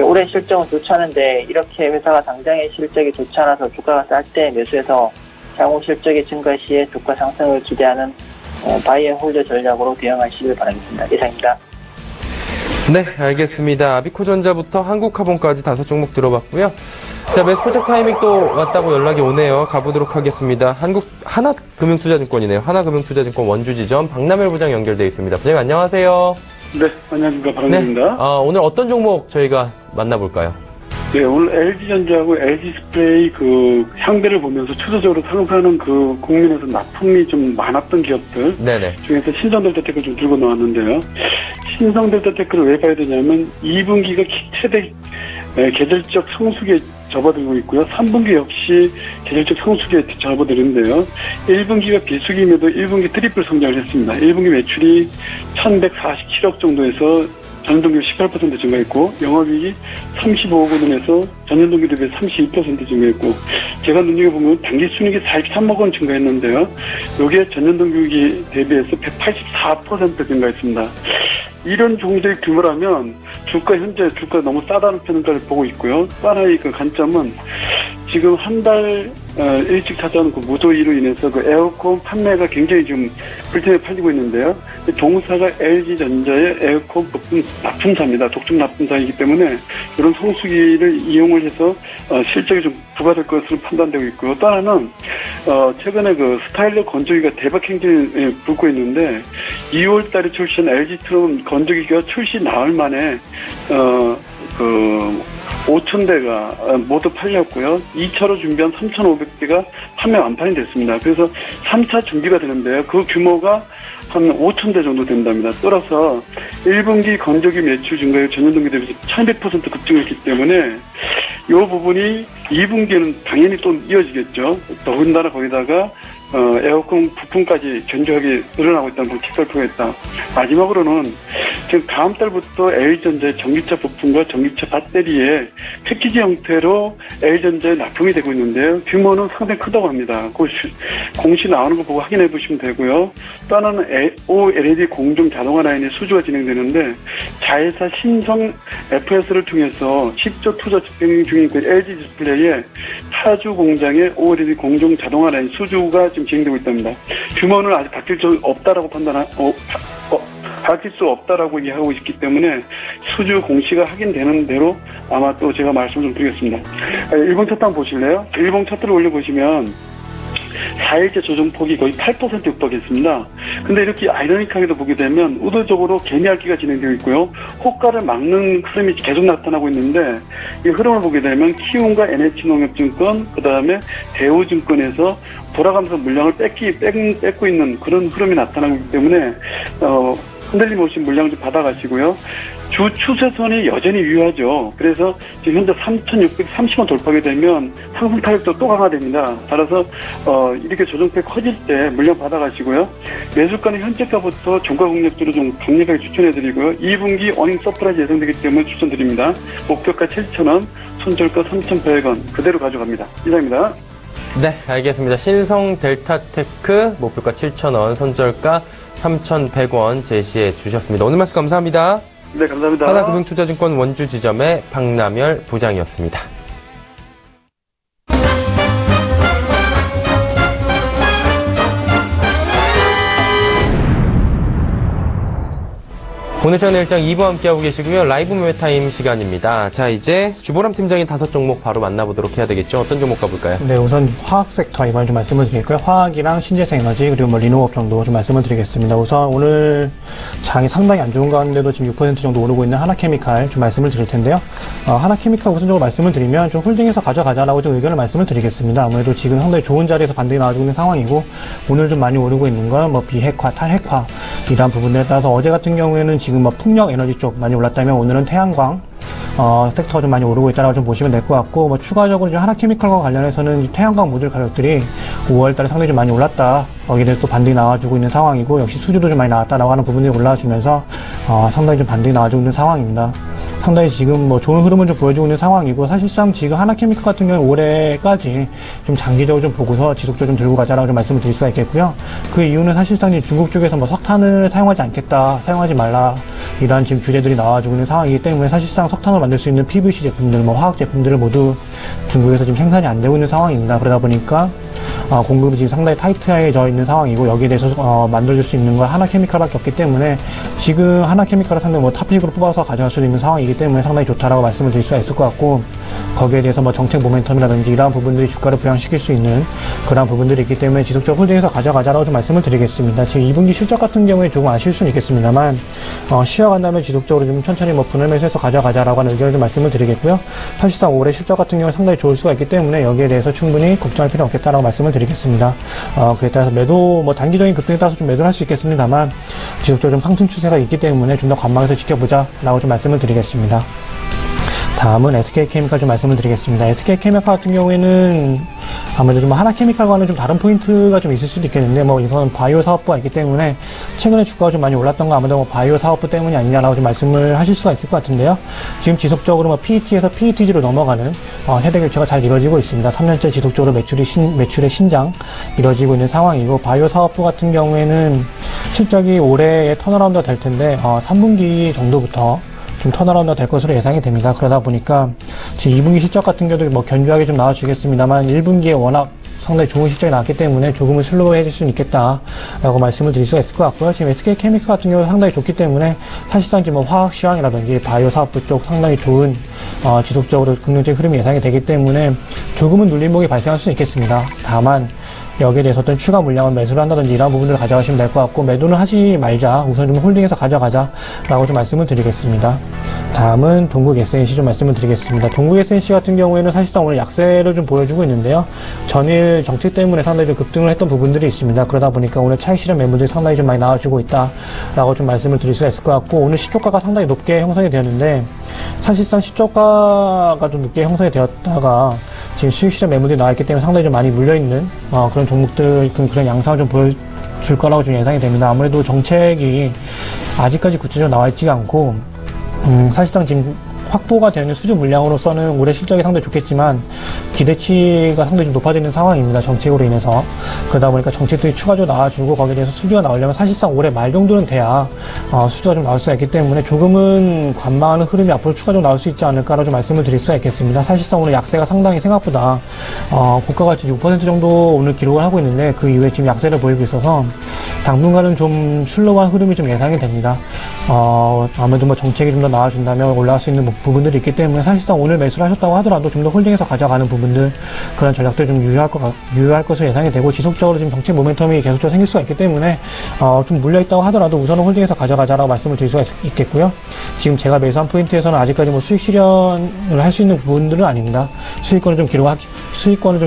올해 실적은 좋지 않은데 이렇게 회사가 당장의 실적이 좋지 않아서 주가가 쌀 때 매수해서 향후 실적이 증가 시에 주가 상승을 기대하는 바이 앤 홀드 전략으로 대응하시길 바라겠습니다. 이상입니다. 네, 알겠습니다. 아비코전자부터 한국화본까지 5종목 들어봤고요. 자, 매수포착 타이밍 또 왔다고 연락이 오네요. 가보도록 하겠습니다. 하나금융투자증권이네요. 하나금융투자증권 원주지점 박남열 부장 연결되어 있습니다. 부장님 안녕하세요. 네, 안녕하십니까. 박남열입니다. 오늘 어떤 종목 저희가 만나볼까요? 네, 오늘 LG전자하고 LG스프레이 향배를 보면서 추세적으로 상승하는 국민에서 납품이 좀 많았던 기업들 네네. 중에서 신성델타테크를 좀 들고 나왔는데요. 신성델타테크를 왜 봐야 되냐면 2분기가 최대 계절적 성수기에 접어들고 있고요. 3분기 역시 계절적 성수기에 접어드는데요. 1분기가 비수기임에도 1분기 트리플 성장을 했습니다. 1분기 매출이 1147억 정도에서 전년동기 18% 증가했고 영업이익이 35억 원에서 전년동기 대비 32% 증가했고 제가 눈여겨보면 당기순이익이 43억 원 증가했는데요. 이게 전년동기 대비해서 184% 증가했습니다. 이런 종들의 규모라면 현재 주가 너무 싸다는 평가를 보고 있고요. 또 하나의 관점은 지금 한 달 일찍 찾아오는 무더위로 인해서 에어컨 판매가 굉장히 좀 불편하게 팔리고 있는데요. 동사가 LG전자의 에어컨 부품 납품사입니다. 독점 납품사이기 때문에 이런 성수기를 이용을 해서 실적이 좀 부과될 것으로 판단되고 있고요. 또 하나는 최근에 스타일러 건조기가 대박 행진에 불고 있는데 2월 달에 출시한 LG트론 건조기가 출시 나흘 만에 5,000대가 모두 팔렸고요. 2차로 준비한 3,500대가 판매 완판이 됐습니다. 그래서 3차 준비가 되는데요. 그 규모가 한 5,000대 정도 된답니다. 따라서 1분기 건조기 매출 증가율 전년동기 대비해서 1,100% 급증했기 때문에 이 부분이 2분기에는 당연히 또 이어지겠죠. 더군다나 거기다가 에어컨 부품까지 견조하게 늘어나고 있다는 걸 직설표했다. 마지막으로는 지금 다음 달부터 LG전자의 전기차 부품과 전기차 배터리에 패키지 형태로 LG전자에 납품이 되고 있는데요. 규모는 상당히 크다고 합니다. 공시 나오는 거 보고 확인해 보시면 되고요. 또 하나는 OLED 공정 자동화 라인의 수주가 진행되는데 자회사 신성 FS를 통해서 10조 투자 진행 중인 LG 디스플레이의 타주 공장의 OLED 공정 자동화 라인 수주가 지금 진행되고 있답니다. 규모는 아직 바뀔 수 없다라고 바뀔 수 없다라고 얘기하고 있기 때문에 수주 공시가 확인되는 대로 아마 또 제가 말씀 좀 드리겠습니다. 일본 차트 한번 보실래요? 일본 차트를 올려보시면 4일째 조정폭이 거의 8% 육박했습니다. 근데 이렇게 아이러니하게도 보게 되면 의도적으로 개미핥기가 진행되고 있고요. 호가를 막는 흐름이 계속 나타나고 있는데 이 흐름을 보게 되면 키움과 NH농협증권 그 다음에 대우증권에서 돌아가면서 물량을 뺏고 있는 그런 흐름이 나타나고 있기 때문에 흔들림 없이 물량 좀 받아가시고요. 주 추세선이 여전히 유효하죠. 그래서 지금 현재 3,630원 돌파하게 되면 상승 타격도 또 강화됩니다. 따라서 이렇게 조정폭이 커질 때 물량 받아가시고요. 매수가는 현재가부터 종가 공략주로 좀 강력하게 추천해드리고요. 2분기 어닝 서프라이즈 예상되기 때문에 추천드립니다. 목표가 7,000원, 손절가 3,100원 그대로 가져갑니다. 이상입니다. 네, 알겠습니다. 신성 델타테크 목표가 7,000원, 손절가 3,100원 제시해 주셨습니다. 오늘 말씀 감사합니다. 네, 감사합니다. 하나금융투자증권 원주지점의 박남열 부장이었습니다. 오늘 시간에 일장 2부 함께하고 계시고요. 라이브 매매타임 시간입니다. 자, 이제 주보람 팀장이 5종목 바로 만나보도록 해야 되겠죠. 어떤 종목 가볼까요? 네, 우선 화학 섹터 이번에 좀 말씀을 드릴까요? 화학이랑 신재생 에너지 그리고 리노업 정도 좀 말씀을 드리겠습니다. 우선 오늘 장이 상당히 안 좋은 가운데도 지금 6% 정도 오르고 있는 하나케미칼 좀 말씀을 드릴 텐데요. 하나케미칼 우선적으로 말씀을 드리면 좀 홀딩해서 가져가자라고 좀 의견을 말씀을 드리겠습니다. 아무래도 지금 상당히 좋은 자리에서 반등이 나와주고 있는 상황이고 오늘 좀 많이 오르고 있는 건 비핵화, 탈핵화 이러한 부분들에 따라서 어제 같은 경우에는 지금 풍력 에너지 쪽 많이 올랐다면 오늘은 태양광 섹터가 좀 많이 오르고 있다라고 좀 보시면 될 것 같고 추가적으로 하나케미칼과 관련해서는 태양광 모듈 가격들이 5월달에 상당히 좀 많이 올랐다. 거기에 대해서 또 반등이 나와주고 있는 상황이고 역시 수주도 좀 많이 나왔다라고 하는 부분들이 올라와주면서 상당히 좀 반등이 나와주고 있는 상황입니다. 상당히 지금 좋은 흐름을 좀 보여주고 있는 상황이고 사실상 지금 하나케미칼 같은 경우는 올해까지 좀 장기적으로 좀 보고서 지속적으로 좀 들고 가자라고 좀 말씀을 드릴 수가 있겠고요. 그 이유는 사실상 중국 쪽에서 석탄을 사용하지 않겠다, 사용하지 말라 이러한 지금 규제들이 나와주고 있는 상황이기 때문에 사실상 석탄을 만들 수 있는 PVC 제품들, 화학 제품들을 모두 중국에서 지금 생산이 안 되고 있는 상황입니다. 그러다 보니까 공급이 지금 상당히 타이트해져 있는 상황이고, 여기에 대해서 만들어줄 수 있는 건 하나케미칼밖에 없기 때문에 지금 하나케미칼을 상당히 뭐 탑픽으로 뽑아서 가져갈 수도 있는 상황이기 때문에 상당히 좋다라고 말씀을 드릴 수가 있을 것 같고, 거기에 대해서 뭐 정책 모멘텀이라든지 이러한 부분들이 주가를 부양시킬 수 있는 그러한 부분들이 있기 때문에 지속적으로 홀딩해서 가져가자라고 좀 말씀을 드리겠습니다. 지금 2분기 실적 같은 경우에 조금 아쉬울 수는 있겠습니다만, 쉬어간다면 지속적으로 좀 천천히 뭐 분할 매수해서 가져가자라고 하는 의견을 좀 말씀을 드리겠고요. 사실상 올해 실적 같은 경우에 상당히 좋을 수가 있기 때문에 여기에 대해서 충분히 걱정할 필요는 없겠다라고 말씀을 드리겠습니다. 그에 따라서 매도, 뭐 단기적인 급등에 따라서 좀 매도를 할 수 있겠습니다만, 지속적으로 좀 상승 추세가 있기 때문에 좀 더 관망해서 지켜보자라고 좀 말씀을 드리겠습니다. 다음은 SK케미칼 좀 말씀을 드리겠습니다. SK케미칼 같은 경우에는 아무래도 좀 하나케미칼과는 좀 다른 포인트가 좀 있을 수도 있겠는데, 뭐 이건 바이오 사업부가 있기 때문에 최근에 주가가 좀 많이 올랐던 거 아무래도 뭐 바이오 사업부 때문이 아니냐라고 좀 말씀을 하실 수가 있을 것 같은데요. 지금 지속적으로 뭐 PET에서 PETG로 넘어가는 세대 교체가 잘 이루어지고 있습니다. 3년째 지속적으로 매출의 신장 이루어지고 있는 상황이고, 바이오 사업부 같은 경우에는 실적이 올해에 턴어라운드가 될 텐데 3분기 정도부터 좀 턴어라운드가 될 것으로 예상이 됩니다. 그러다 보니까 지금 2분기 실적 같은 경우도 뭐 견조하게 좀 나와주겠습니다만 1분기에 워낙 상당히 좋은 실적이 나왔기 때문에 조금은 슬로우해질 수는 있겠다라고 말씀을 드릴 수가 있을 것 같고요. 지금 SK케미칼 같은 경우는 상당히 좋기 때문에 사실상 지금 뭐 화학 시황이라든지 바이오 사업부 쪽 상당히 좋은 지속적으로 긍정적인 흐름이 예상이 되기 때문에 조금은 눌림목이 발생할 수는 있겠습니다. 다만 여기에 대해서 어떤 추가 물량을 매수를 한다든지 이런 부분들을 가져가시면 될 것 같고, 매도는 하지 말자, 우선 좀 홀딩해서 가져가자 라고 좀 말씀을 드리겠습니다. 다음은 동국 SNC 좀 말씀을 드리겠습니다. 동국 SNC 같은 경우에는 사실상 오늘 약세를 좀 보여주고 있는데요. 전일 정책 때문에 상당히 좀 급등을 했던 부분들이 있습니다. 그러다 보니까 오늘 차익 실현 매물들이 상당히 좀 많이 나와주고 있다라고 좀 말씀을 드릴 수가 있을 것 같고, 오늘 시초가가 상당히 높게 형성이 되었는데, 사실상 시초가가 좀 높게 형성이 되었다가 지금 수익 실현 매물들이 나왔기 때문에 상당히 좀 많이 물려있는 그런 종목들, 그런 양상을 좀 보여줄 거라고 좀 예상이 됩니다. 아무래도 정책이 아직까지 구체적으로 나와 있지가 않고, 사실상 지금 확보가 되는 수주 물량으로서는 올해 실적이 상당히 좋겠지만 기대치가 상당히 좀 높아지는 상황입니다. 정책으로 인해서. 그러다 보니까 정책들이 추가적으로 나와주고 거기에 대해서 수주가 나오려면 사실상 올해 말 정도는 돼야 수주가 좀 나올 수가 있기 때문에 조금은 관망하는 흐름이 앞으로 추가적으로 나올 수 있지 않을까라고 좀 말씀을 드릴 수가 있겠습니다. 사실상 오늘 약세가 상당히 생각보다 고가가치 6% 정도 오늘 기록을 하고 있는데, 그 이후에 지금 약세를 보이고 있어서 당분간은 좀 슬로우한 흐름이 좀 예상이 됩니다. 아무래도 뭐 정책이 좀 더 나와준다면 올라갈 수 있는 부분들이 있기 때문에 사실상 오늘 매수를 하셨다고 하더라도 좀 더 홀딩해서 가져가는 부분들, 그런 전략들 좀 유효할 것으로 예상이 되고, 지속적으로 지금 정책 모멘텀이 계속적으로 생길 수가 있기 때문에 좀 물려있다고 하더라도 우선은 홀딩해서 가져가자라고 말씀을 드릴 수가 있겠고요. 지금 제가 매수한 포인트에서는 아직까지 뭐 수익 실현을 할 수 있는 부분들은 아닙니다. 수익권을 좀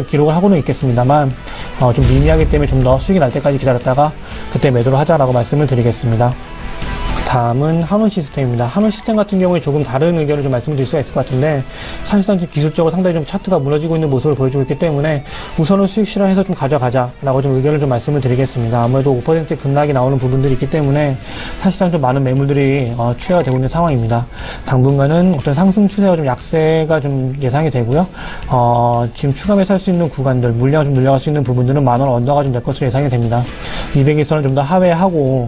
기록을 하고는 있겠습니다만 좀 미미하기 때문에 좀 더 수익이 날 때까지 기다렸다가 그때 매도를 하자라고 말씀을 드리겠습니다. 다음은 한원 시스템입니다. 한원 시스템 같은 경우에 조금 다른 의견을 좀 말씀드릴 수가 있을 것 같은데, 사실상 지금 기술적으로 상당히 좀 차트가 무너지고 있는 모습을 보여주고 있기 때문에 우선은 수익 실현해서 좀 가져가자라고 좀 의견을 좀 말씀을 드리겠습니다. 아무래도 5% 급락이 나오는 부분들이 있기 때문에 사실상 좀 많은 매물들이 추세가 되고 있는 상황입니다. 당분간은 어떤 상승 추세와 좀 약세가 좀 예상이 되고요. 지금 추가 매수할 수 있는 구간들, 물량을 좀 늘려갈 수 있는 부분들은 10,000원 언더가 좀 될 것으로 예상이 됩니다. 200일선을 좀 더 하회하고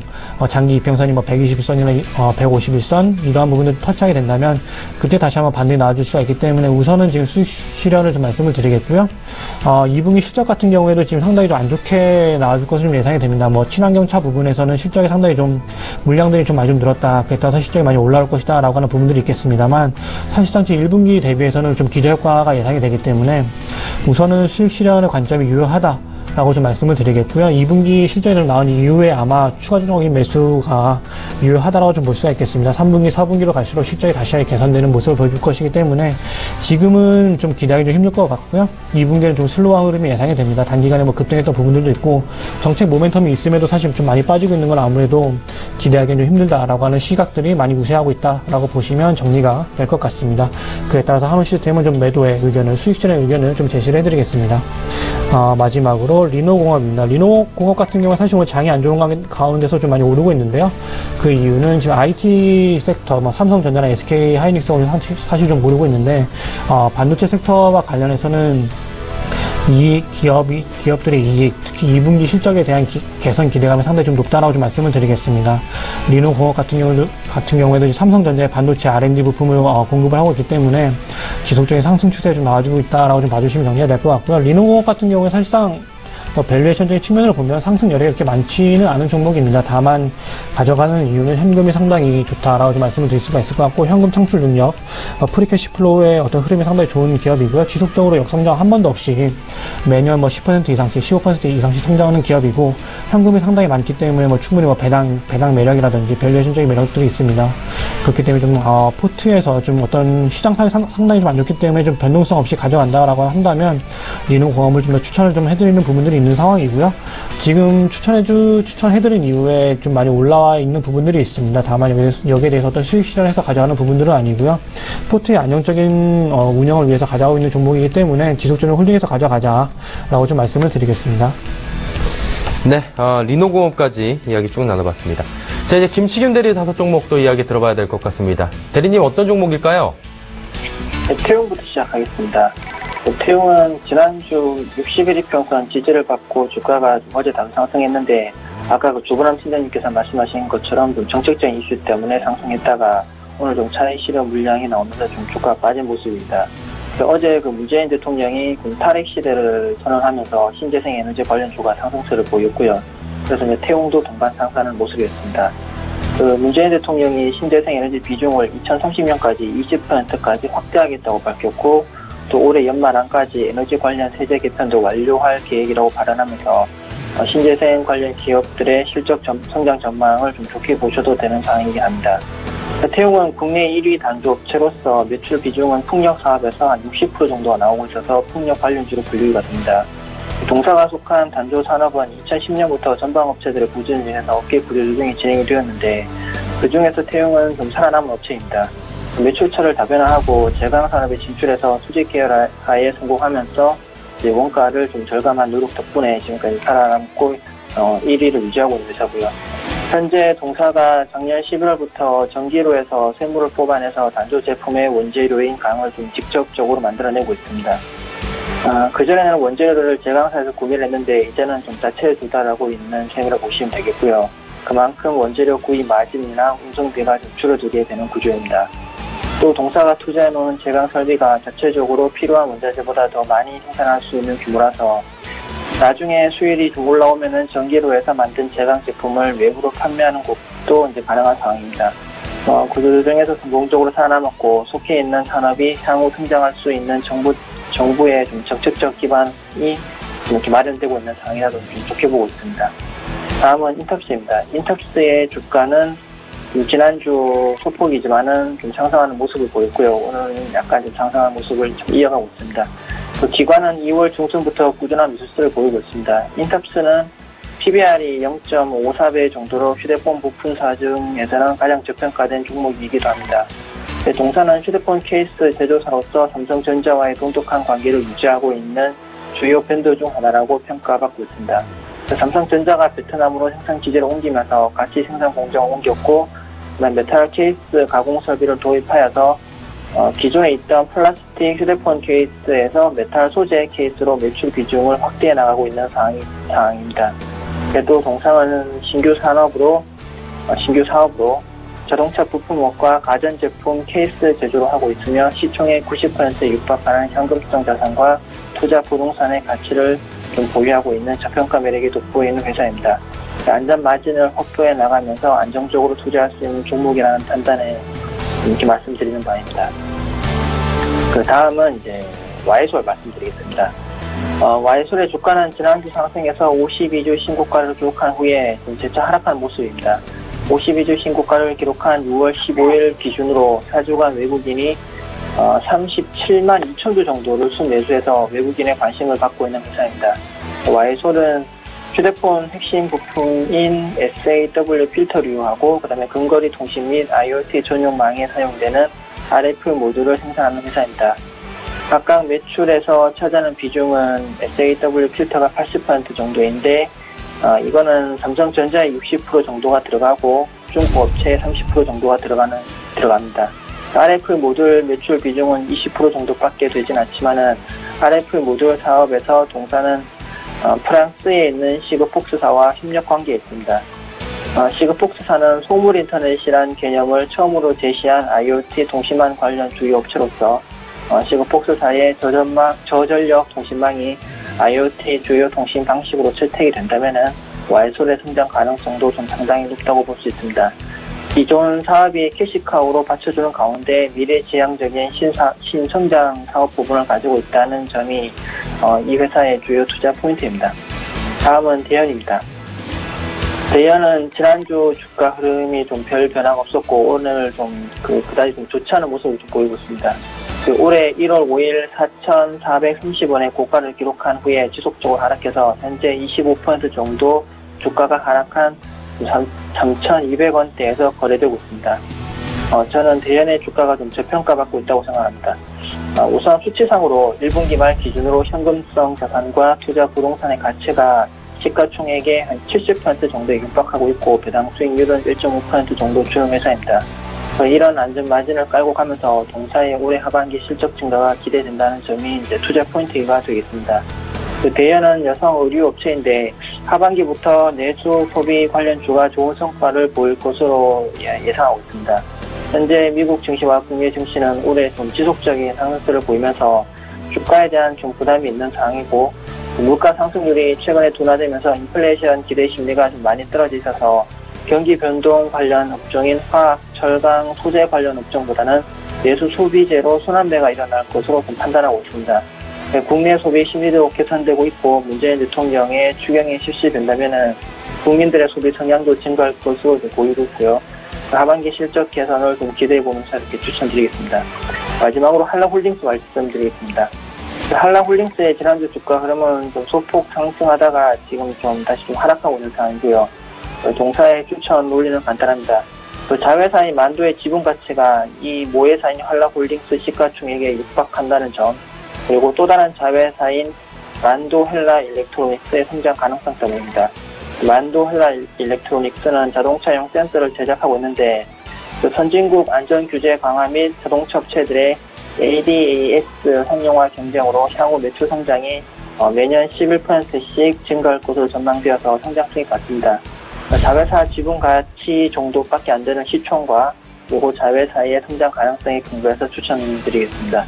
장기 이평선이 뭐 120일선이나 151선 이러한 부분을 터치하게 된다면 그때 다시 한번 반등이 나와줄 수가 있기 때문에 우선은 지금 수익 실현을 좀 말씀을 드리겠고요. 2분기 실적 같은 경우에도 지금 상당히 좀 안 좋게 나와줄 것으로 좀 예상이 됩니다. 뭐 친환경차 부분에서는 실적이 상당히 좀 물량들이 좀 많이 좀 늘었다, 그에 따라서 실적이 많이 올라올 것이다 라고 하는 부분들이 있겠습니다만, 사실상 지금 1분기 대비해서는 좀 기저효과가 예상이 되기 때문에 우선은 수익 실현의 관점이 유효하다 라고 좀 말씀을 드리겠고요. 2분기 실적이 좀 나온 이후에 아마 추가적인 매수가 유효하다라고 좀 볼 수가 있겠습니다. 3분기, 4분기로 갈수록 실적이 다시 개선되는 모습을 보여줄 것이기 때문에 지금은 좀 기대하기 좀 힘들 것 같고요. 2분기는 좀 슬로우한 흐름이 예상이 됩니다. 단기간에 뭐 급등했던 부분들도 있고 정책 모멘텀이 있음에도 사실 좀 많이 빠지고 있는 건 아무래도 기대하기는 좀 힘들다라고 하는 시각들이 많이 우세하고 있다라고 보시면 정리가 될 것 같습니다. 그에 따라서 한원 시스템은 좀 매도의 의견을, 수익 실현 의견을 좀 제시를 해드리겠습니다. 마지막으로 리노공업입니다. 리노공업 같은 경우는 사실 오늘 장이 안 좋은 가운데서 좀 많이 오르고 있는데요. 그 이유는 지금 IT 섹터, 삼성전자나 SK 하이닉스 오늘 사실 좀 오르고 있는데, 반도체 섹터와 관련해서는 기업들의 이익, 특히 2분기 실적에 대한 개선 기대감이 상당히 좀 높다라고 좀 말씀을 드리겠습니다. 리노공업 같은 경우에도 삼성전자의 반도체 R&D 부품을 공급을 하고 있기 때문에 지속적인 상승 추세가 좀 나와주고 있다라고 좀 봐주시면 정리가 될 것 같고요. 리노공업 같은 경우에 사실상 밸류에이션적인 측면으로 보면 상승 여력이 그렇게 많지는 않은 종목입니다. 다만 가져가는 이유는 현금이 상당히 좋다라고 좀 말씀을 드릴 수가 있을 것 같고, 현금 창출 능력, 프리캐시 플로우의 어떤 흐름이 상당히 좋은 기업이고요. 지속적으로 역성장 한 번도 없이 매년 10% 이상씩, 15% 이상씩 성장하는 기업이고, 현금이 상당히 많기 때문에 충분히 배당 매력이라든지 밸류에이션적인 매력들이 있습니다. 그렇기 때문에 좀 포트에서 좀 어떤 시장상이 상당히 좀 안 좋기 때문에 좀 변동성 없이 가져간다라고 한다면 리노공업을 좀 더 추천을 좀 해드리는 부분들이 있는 상황이고요. 지금 추천해드린 이후에 좀 많이 올라와 있는 부분들이 있습니다. 다만 여기에 대해서 어떤 수익 실현해서 가져가는 부분들은 아니고요. 포트의 안정적인 운영을 위해서 가져가고 있는 종목이기 때문에 지속적으로 홀딩해서 가져가자라고 좀 말씀을 드리겠습니다. 네, 리노공업까지 이야기 쭉 나눠봤습니다. 자, 이제 김치균 대리 5종목도 이야기 들어봐야 될 것 같습니다. 대리님 어떤 종목일까요? 네, 태용부터 시작하겠습니다. 태용은 지난주 60일 이평선 지지를 받고 주가가 어제 다소 상승했는데, 아까 주부남 팀장님께서 말씀하신 것처럼 좀 정책적인 이슈 때문에 상승했다가 오늘 좀 차익 실현 물량이 나오면서 좀 주가가 빠진 모습입니다. 어제 문재인 대통령이 탈핵 시대를 선언하면서 신재생 에너지 관련 주가 상승세를 보였고요. 그래서 태용도 동반 상승하는 모습이었습니다. 문재인 대통령이 신재생 에너지 비중을 2030년까지 20%까지 확대하겠다고 밝혔고, 또 올해 연말 안까지 에너지 관련 세제 개편도 완료할 계획이라고 발언하면서 신재생 관련 기업들의 실적 성장 전망을 좀 좋게 보셔도 되는 상황이긴 합니다. 태용은 국내 1위 단조업체로서 매출 비중은 풍력 사업에서 한 60% 정도가 나오고 있어서 풍력 관련주로 분류가 됩니다. 동사가 속한 단조 산업은 2010년부터 전방업체들의 부진을 위해서 업계 구조 조정이 진행이 되었는데, 그 중에서 태용은 좀 살아남은 업체입니다. 매출처를 다변화하고 제강 산업에 진출해서 수직 계열화에 성공하면서 이제 원가를 좀 절감한 노력 덕분에 지금까지 살아남고 1위를 유지하고 있는 회사고요. 현재 동사가 작년 11월부터 전기로에서 쇠물을 뽑아내서 단조 제품의 원재료인 강을 좀 직접적으로 만들어내고 있습니다. 그전에는 원재료를 제강사에서 구매를 했는데 이제는 좀 자체를 조달하고 있는 셈이라고 보시면 되겠고요. 그만큼 원재료 구입 마진이나 운송비가 좀 줄어들게 되는 구조입니다. 또 동사가 투자해놓은 제강 설비가 자체적으로 필요한 원자재보다 더 많이 생산할 수 있는 규모라서 나중에 수율이 좀 올라오면은 전기로에서 만든 제강 제품을 외부로 판매하는 것도 이제 가능한 상황입니다. 구조 조정에서 성공적으로 살아남았고 속해 있는 산업이 향후 성장할 수 있는 정부의 좀 정책적 기반이 이렇게 마련되고 있는 상황이라도 좀 좋게 보고 있습니다. 다음은 인텁스입니다. 인텁스의 주가는 지난주 소폭이지만은 좀 상승하는 모습을 보였고요. 오늘은 약간 좀 상승하는 모습을 좀 이어가고 있습니다. 또 기관은 2월 중순부터 꾸준한 미수세를 보이고 있습니다. 인텁스는 PBR이 0.54배 정도로 휴대폰 부품사 중에서는 가장 저평가된 종목이기도 합니다. 동사는 휴대폰 케이스 제조사로서 삼성전자와의 돈독한 관계를 유지하고 있는 주요 밴드 중 하나라고 평가받고 있습니다. 삼성전자가 베트남으로 생산 기지를 옮기면서 같이 생산 공장을 옮겼고, 메탈 케이스 가공 설비를 도입하여서 기존에 있던 플라스틱 휴대폰 케이스에서 메탈 소재 케이스로 매출 비중을 확대해 나가고 있는 상황입니다. 그래도 동사는 신규 사업으로 자동차 부품업과 가전제품 케이스 제조를 하고 있으며 시총의 90%에 육박하는 현금성 자산과 투자 부동산의 가치를 좀 보유하고 있는 저평가 매력이 돋보이는 회사입니다. 안전 마진을 확보해 나가면서 안정적으로 투자할 수 있는 종목이라는 판단에 이렇게 말씀드리는 바입니다. 그 다음은 이제 와이솔 말씀드리겠습니다. 와이솔의 주가는 지난주 상승해서 52주 신고가를 기록한 후에 재차 하락한 모습입니다. 52주 신고가를 기록한 6월 15일 기준으로 4주간 외국인이 37만 2천 주 정도를 순매수해서 외국인의 관심을 받고 있는 회사입니다. 와이솔은 휴대폰 핵심 부품인 SAW 필터류하고 그다음에 근거리 통신 및 IoT 전용망에 사용되는 RF 모듈을 생산하는 회사입니다. 각각 매출에서 차지하는 비중은 SAW 필터가 80% 정도인데 이거는 삼성전자의 60% 정도가 들어가고 중국 업체의 30% 정도가 들어갑니다. RF 모듈 매출 비중은 20% 정도밖에 되진 않지만은 RF 모듈 사업에서 동사는 프랑스에 있는 시그폭스사와 협력 관계에 있습니다. 시그폭스사는 소물 인터넷이란 개념을 처음으로 제시한 IoT 통신망 관련 주요 업체로서 시그폭스사의 저전력 통신망이 IoT 주요 통신 방식으로 채택이 된다면은 와이솔의 성장 가능성도 좀 상당히 높다고 볼 수 있습니다. 기존 사업이 캐시카우로 받쳐주는 가운데 미래지향적인 신성장 사업 부분을 가지고 있다는 점이 이 회사의 주요 투자 포인트입니다. 다음은 대현입니다. 대현은 지난주 주가 흐름이 좀 별 변화가 없었고 오늘 좀 그다지 좀 좋지 않은 모습을 좀 보이고 있습니다. 올해 1월 5일 4,430원의 고가를 기록한 후에 지속적으로 하락해서 현재 25% 정도 주가가 하락한 3,200원대에서 거래되고 있습니다. 저는 대현의 주가가 좀 저평가받고 있다고 생각합니다. 우선 수치상으로 1분기 말 기준으로 현금성 자산과 투자 부동산의 가치가 시가총액의 한 70% 정도에 육박하고 있고 배당 수익률은 1.5% 정도 주요 회사입니다. 이런 안전 마진을 깔고 가면서 동사의 올해 하반기 실적 증가가 기대된다는 점이 이제 투자 포인트가 되겠습니다. 대현은 여성 의류 업체인데 하반기부터 내수 소비 관련 주가 좋은 성과를 보일 것으로 예상하고 있습니다. 현재 미국 증시와 국내 증시는 올해 좀 지속적인 상승세를 보이면서 주가에 대한 좀 부담이 있는 상황이고 물가 상승률이 최근에 둔화되면서 인플레이션 기대 심리가 좀 많이 떨어져 있어서 경기 변동 관련 업종인 화학, 철강, 소재 관련 업종보다는 내수 소비재로 순환매가 일어날 것으로 좀 판단하고 있습니다. 국내 소비 심리도 개선되고 있고 문재인 대통령의 추경이 실시된다면은 국민들의 소비 성향도 증가할 것으로 보이고 있고요. 하반기 실적 개선을 좀 기대해보면서 이렇게 추천드리겠습니다. 마지막으로 한라홀딩스 말씀드리겠습니다. 한라홀딩스의 지난주 주가 흐름은 좀 소폭 상승하다가 지금 좀 다시 좀 하락하고 있는 상황이고요. 동사의 추천 논리는 간단합니다. 자회사인 만도의 지분 가치가 이 모회사인 한라홀딩스 시가총액에 육박한다는 점, 그리고 또 다른 자회사인 만도 헬라 일렉트로닉스의 성장 가능성 때문입니다. 만도 헬라 일렉트로닉스는 자동차용 센서를 제작하고 있는데 선진국 안전 규제 강화 및 자동차 업체들의 ADAS 상용화 경쟁으로 향후 매출 성장이 매년 11%씩 증가할 것으로 전망되어서 성장성이 같습니다. 자회사 지분 가치 정도밖에 안 되는 시총과 그리고 자회사의 성장 가능성이 근거해서 추천드리겠습니다.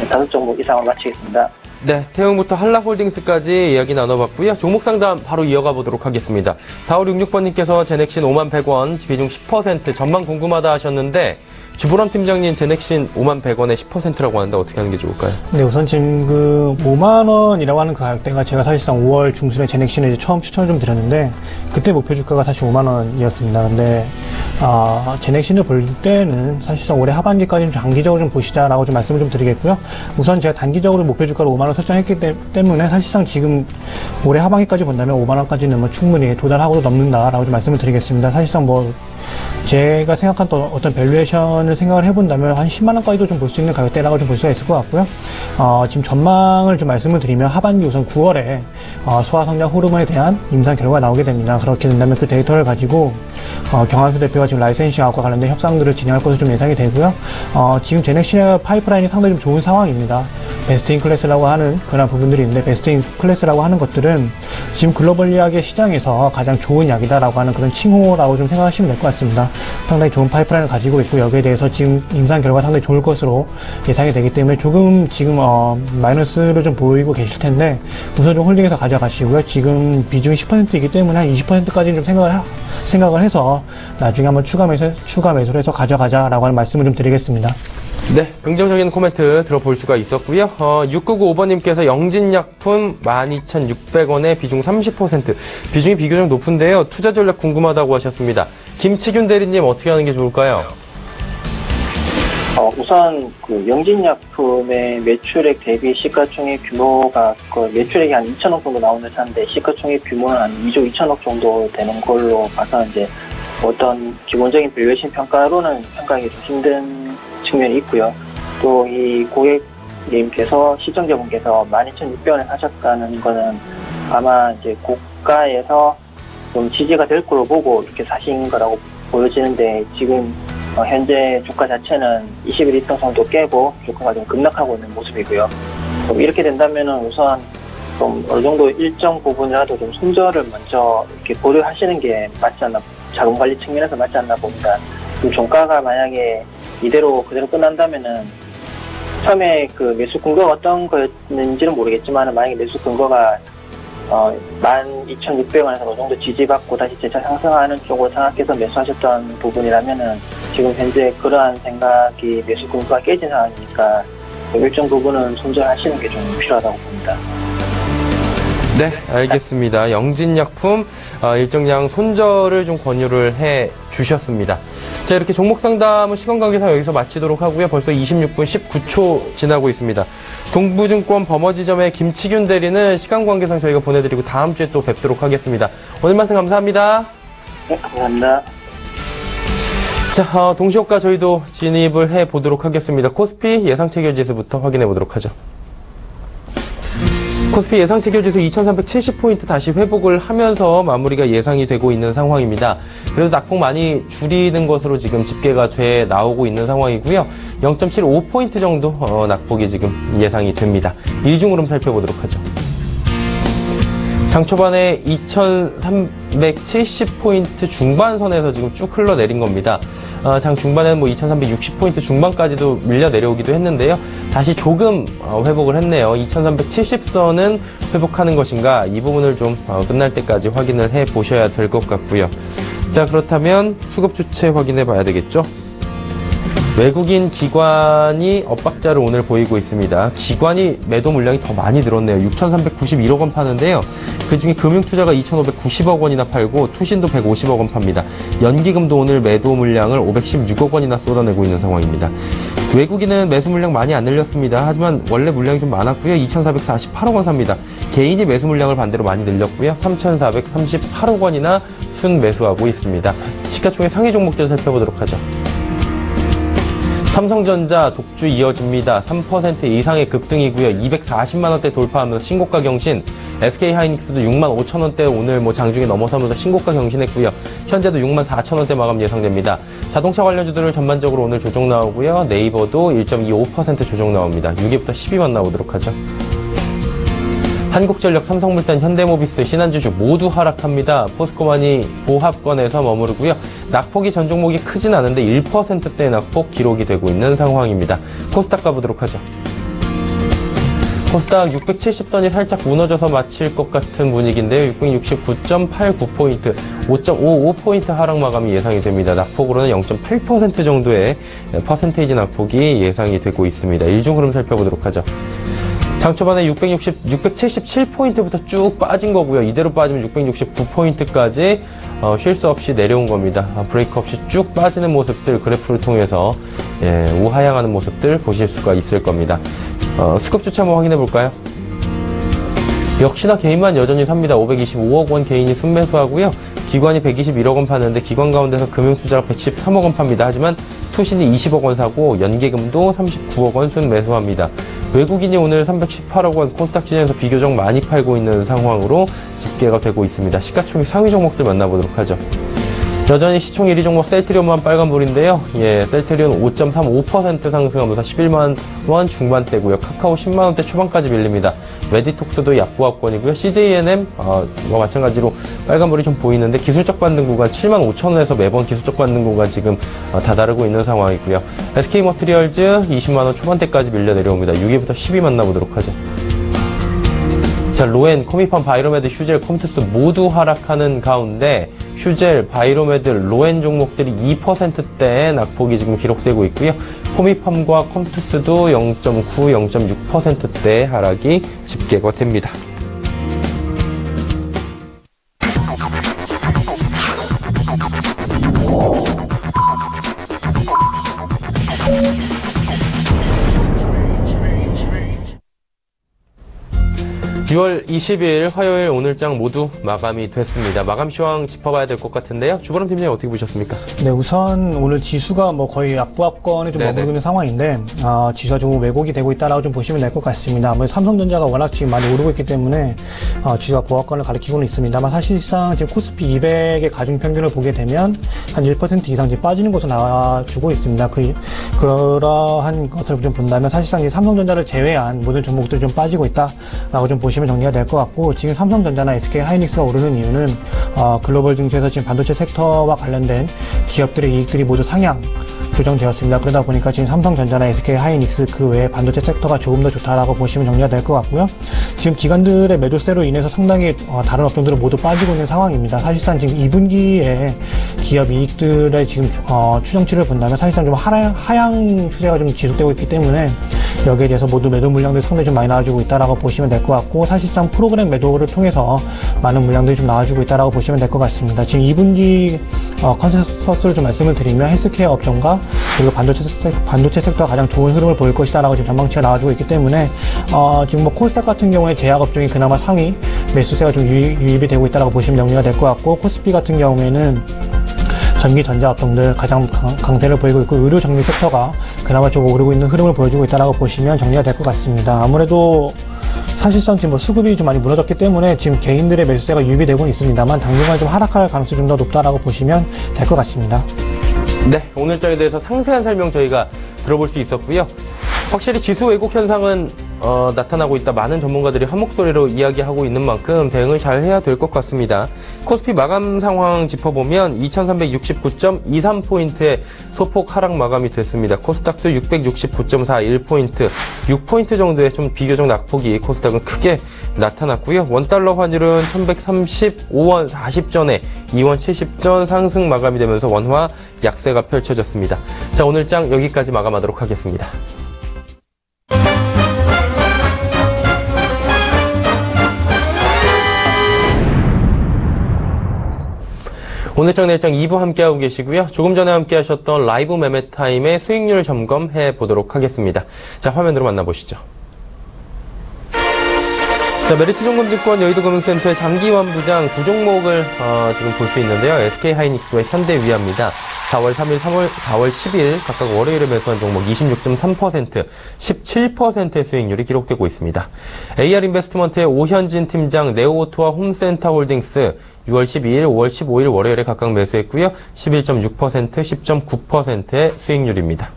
5종목 이상을 마치겠습니다. 네, 태웅부터 한라홀딩스까지 이야기 나눠봤고요. 종목 상담 바로 이어가 보도록 하겠습니다. 4566번님께서 제넥신 5100원, 비중 10% 전망 궁금하다 하셨는데 주보람 팀장님 제넥신 5100원에 10%라고 하는데 어떻게 하는 게 좋을까요? 네, 우선 지금 5만 원이라고 하는 그 가격대가 제가 사실상 5월 중순에 제넥신을 이제 처음 추천을 좀 드렸는데 그때 목표 주가가 사실 5만 원이었습니다. 근데 제넥신을 볼 때는 사실상 올해 하반기까지 좀 장기적으로 좀 보시자라고 좀 말씀을 좀 드리겠고요. 우선 제가 단기적으로 목표 주가를 5만 원 설정했기 때문에 사실상 지금 올해 하반기까지 본다면 5만 원까지는 뭐 충분히 도달하고도 넘는다라고 좀 말씀을 드리겠습니다. 사실상 제가 생각한 또 어떤 밸류에이션을 생각을 해본다면 한 10만원까지도 좀 볼 수 있는 가격대라고 좀 볼 수가 있을 것 같고요. 지금 전망을 좀 말씀을 드리면 하반기 우선 9월에 소화성장 호르몬에 대한 임상 결과가 나오게 됩니다. 그렇게 된다면 그 데이터를 가지고 경한수 대표가 지금 라이센싱하고 관련된 협상들을 진행할 것으로 좀 예상이 되고요. 지금 제넥신의 파이프라인이 상당히 좀 좋은 상황입니다. 베스트 인 클래스라고 하는 그런 부분들이 있는데 베스트 인 클래스라고 하는 것들은 지금 글로벌리하게 시장에서 가장 좋은 약이다라고 하는 그런 칭호라고 좀 생각하시면 될 것 같습니다. 상당히 좋은 파이프라인을 가지고 있고 여기에 대해서 지금 임상 결과가 상당히 좋을 것으로 예상이 되기 때문에 조금 지금 마이너스를 좀 보이고 계실 텐데 우선 좀 홀딩해서 가져가시고요. 지금 비중이 10%이기 때문에 한 20%까지는 좀 생각을 해서 나중에 한번 추가 매수를 해서 가져가자라고 하는 말씀을 좀 드리겠습니다. 네, 긍정적인 코멘트 들어볼 수가 있었고요. 6995번님께서 영진약품 12,600원에 비중 30%. 비중이 비교적 높은데요. 투자 전략 궁금하다고 하셨습니다. 김치균 대리님 어떻게 하는 게 좋을까요? 우선 영진약품의 매출액 대비 시가총액 규모가 매출액이 한 2천억 정도 나오는 회사인데 시가총액 규모는 한 2조 2천억 정도 되는 걸로 봐서 이제 어떤 기본적인 밸류에이션 평가로는 평가하기 좀 힘든 측면이 있고요. 또 이 고객님께서 시청자분께서 12,600원에 사셨다는 거는 아마 이제 고가에서 좀 지지가 될 거로 보고 이렇게 사신 거라고 보여지는데 지금 현재 주가 자체는 21 이평 정도 깨고 주가가 좀 급락하고 있는 모습이고요. 이렇게 된다면은 우선 좀 어느 정도 일정 부분이라도 좀 손절을 먼저 이렇게 고려하시는 게 맞지 않나, 자금 관리 측면에서 맞지 않나 봅니다. 종가가 만약에 그대로 끝난다면은 처음에 그 매수 근거가 어떤 거였는지는 모르겠지만 만약에 매수 근거가 12,600원에서 어느 정도 지지받고 다시 재차 상승하는 쪽으로 생각해서 매수하셨던 부분이라면은 지금 현재 그러한 생각이 매수 근거가 깨진 상황이니까 일정 부분은 손절하시는 게 좀 필요하다고 봅니다. 네, 알겠습니다. 영진약품 일정량 손절을 좀 권유를 해 주셨습니다. 자, 이렇게 종목 상담은 시간 관계상 여기서 마치도록 하고요. 벌써 26분 19초 지나고 있습니다. 동부증권 범어지점의 김치균 대리는 시간 관계상 저희가 보내드리고 다음 주에 또 뵙도록 하겠습니다. 오늘 말씀 감사합니다. 네, 감사합니다. 자, 동시효과 저희도 진입을 해보도록 하겠습니다. 코스피 예상체결지수부터 확인해 보도록 하죠. 코스피 예상체결지수 2370포인트 다시 회복을 하면서 마무리가 예상이 되고 있는 상황입니다. 그래도 낙폭 많이 줄이는 것으로 지금 집계가 돼 나오고 있는 상황이고요. 0.75포인트 정도 낙폭이 지금 예상이 됩니다. 일중흐름 살펴보도록 하죠. 장 초반에 2370포인트 중반선에서 지금 쭉 흘러내린 겁니다. 장 중반에는 2360포인트 중반까지도 밀려 내려오기도 했는데요. 다시 조금 회복을 했네요. 2370선은 회복하는 것인가? 이 부분을 좀 끝날 때까지 확인을 해 보셔야 될 것 같고요. 자, 그렇다면 수급 주체 확인해 봐야 되겠죠? 외국인 기관이 엇박자를 오늘 보이고 있습니다. 기관이 매도 물량이 더 많이 늘었네요. 6,391억 원 파는데요. 그중에 금융투자가 2,590억 원이나 팔고 투신도 150억 원 팝니다. 연기금도 오늘 매도 물량을 516억 원이나 쏟아내고 있는 상황입니다. 외국인은 매수 물량 많이 안 늘렸습니다. 하지만 원래 물량이 좀 많았고요. 2,448억 원 삽니다. 개인이 매수 물량을 반대로 많이 늘렸고요. 3,438억 원이나 순 매수하고 있습니다. 시가총액 상위 종목들 살펴보도록 하죠. 삼성전자 독주 이어집니다. 3% 이상의 급등이고요. 240만원대 돌파하면서 신고가 경신. SK하이닉스도 65,000원대 오늘 장중에 넘어서면서 신고가 경신했고요. 현재도 64,000원대 마감 예상됩니다. 자동차 관련주들을 전반적으로 오늘 조정 나오고요. 네이버도 1.25% 조정 나옵니다. 6위부터 10위만 나오도록 하죠. 한국전력, 삼성물산, 현대모비스, 신한주주 모두 하락합니다. 포스코만이 보합권에서 머무르고요. 낙폭이 전 종목이 크진 않은데 1%대 낙폭 기록이 되고 있는 상황입니다. 코스닥 가보도록 하죠. 코스닥 670선이 살짝 무너져서 마칠 것 같은 분위기인데요. 669.89포인트, 5.55포인트 하락 마감이 예상이 됩니다. 낙폭으로는 0.8% 정도의 퍼센테이지 낙폭이 예상이 되고 있습니다. 일중 흐름 살펴보도록 하죠. 장 초반에 677포인트부터 쭉 빠진 거고요. 이대로 빠지면 669포인트까지 쉴 수 없이 내려온 겁니다. 브레이크 없이 쭉 빠지는 모습들 그래프를 통해서 우하향하는 모습들 보실 수가 있을 겁니다. 수급 주체 한번 확인해 볼까요? 역시나 개인만 여전히 삽니다. 525억 원 개인이 순매수하고요. 기관이 121억 원 파는데 기관 가운데서 금융투자가 113억 원 팝니다. 하지만 투신이 20억 원 사고 연계금도 39억 원 순매수합니다. 외국인이 오늘 318억 원 코스닥 시장에서 비교적 많이 팔고 있는 상황으로 집계가 되고 있습니다. 시가총액 상위 종목들 만나보도록 하죠. 여전히 시총 1위 종목 셀트리온만 빨간불인데요. 셀트리온 5.35% 상승하면서 11만 원 중반대고요. 카카오 10만 원대 초반까지 밀립니다. 메디톡스도 약보합권이고요. CJNM 마찬가지로 빨간불이 좀 보이는데 기술적 반등 구간 7만 5천 원에서 매번 기술적 반등 구간 지금 다다르고 있는 상황이고요. SK머티리얼즈 20만 원 초반대까지 밀려 내려옵니다. 6위부터 10위 만나보도록 하죠. 자, 로엔, 코미팜, 바이로메드, 휴젤, 컴투스 모두 하락하는 가운데 휴젤, 바이로메드, 로엔 종목들이 2%대의 낙폭이 지금 기록되고 있고요. 코미팜과 컴투스도 0.9, 0.6%대의 하락이 집계가 됩니다. (6월 20일) 화요일 오늘장 모두 마감이 됐습니다. 마감 시황 짚어봐야 될 것 같은데요. 주보람 팀장님 어떻게 보셨습니까? 네, 우선 오늘 지수가 거의 압부합권에 좀 머무르고 있는 상황인데 지수가 좀 왜곡이 되고 있다라고 좀 보시면 될 것 같습니다. 아무래도 삼성전자가 워낙 지금 많이 오르고 있기 때문에 지수가 보합권을 가리키고는 있습니다만 사실상 지금 코스피 200의 가중 평균을 보게 되면 한 1% 이상 지금 빠지는 것으로 나와주고 있습니다. 그러한 것을 좀 본다면 사실상 이 삼성전자를 제외한 모든 종목들이 좀 빠지고 있다라고 좀 보시면 정리가 될 것 같고, 지금 삼성전자나 SK하이닉스가 오르는 이유는 글로벌 증시에서 지금 반도체 섹터와 관련된 기업들의 이익들이 모두 상향 조정되었습니다. 그러다 보니까 지금 삼성전자나 SK 하이닉스 그 외에 반도체 섹터가 조금 더 좋다라고 보시면 정리가 될 것 같고요. 지금 기관들의 매도세로 인해서 상당히 다른 업종들은 모두 빠지고 있는 상황입니다. 사실상 지금 2분기에 기업 이익들의 지금 추정치를 본다면 사실상 좀 하향 추세가 좀 지속되고 있기 때문에 여기에 대해서 모두 매도 물량들이 상당히 좀 많이 나와주고 있다라고 보시면 될 것 같고, 사실상 프로그램 매도를 통해서 많은 물량들이 좀 나와주고 있다라고 보시면 될 것 같습니다. 지금 2분기 컨센서스를 좀 말씀을 드리면 헬스케어 업종과 그리고 반도체 섹터가 가장 좋은 흐름을 보일 것이다라고 지금 전망치가 나와주고 있기 때문에 지금 뭐 코스닥 같은 경우에 제약 업종이 그나마 상위 매수세가 좀 유입이 되고 있다라고 보시면 정리가 될 것 같고, 코스피 같은 경우에는 전기 전자 업종들 가장 강세를 보이고 있고, 의료 정밀 섹터가 그나마 좀 오르고 있는 흐름을 보여주고 있다라고 보시면 정리가 될 것 같습니다. 아무래도 사실상 지금 뭐 수급이 좀 많이 무너졌기 때문에 지금 개인들의 매수세가 유입이 되고 있습니다만 당분간 좀 하락할 가능성이 좀 더 높다라고 보시면 될 것 같습니다. 네, 오늘 장에 대해서 상세한 설명 저희가 들어볼 수 있었고요. 확실히 지수 왜곡 현상은 나타나고 있다. 많은 전문가들이 한 목소리로 이야기하고 있는 만큼 대응을 잘 해야 될 것 같습니다. 코스피 마감 상황 짚어보면 2369.23포인트의 소폭 하락 마감이 됐습니다. 코스닥도 669.41포인트, 6포인트 정도의 좀 비교적 낙폭이 코스닥은 크게 나타났고요. 원달러 환율은 1135원 40전에 2원 70전 상승 마감이 되면서 원화 약세가 펼쳐졌습니다. 자, 오늘 장 여기까지 마감하도록 하겠습니다. 오늘 장 내일장 2부 함께하고 계시고요. 조금 전에 함께하셨던 라이브 매매타임의 수익률 점검해 보도록 하겠습니다. 자, 화면으로 만나보시죠. 자, 메리츠증권증권 여의도금융센터의 장기환 부장 두 종목을 지금 볼 수 있는데요. SK하이닉스와 현대위아입니다. 4월 3일, 4월 10일 각각 월요일에 매수한 종목 26.3%, 17%의 수익률이 기록되고 있습니다. AR인베스트먼트의 오현진 팀장 네오오토와 홈센터홀딩스 6월 12일, 5월 15일 월요일에 각각 매수했고요. 11.6%, 10.9%의 수익률입니다.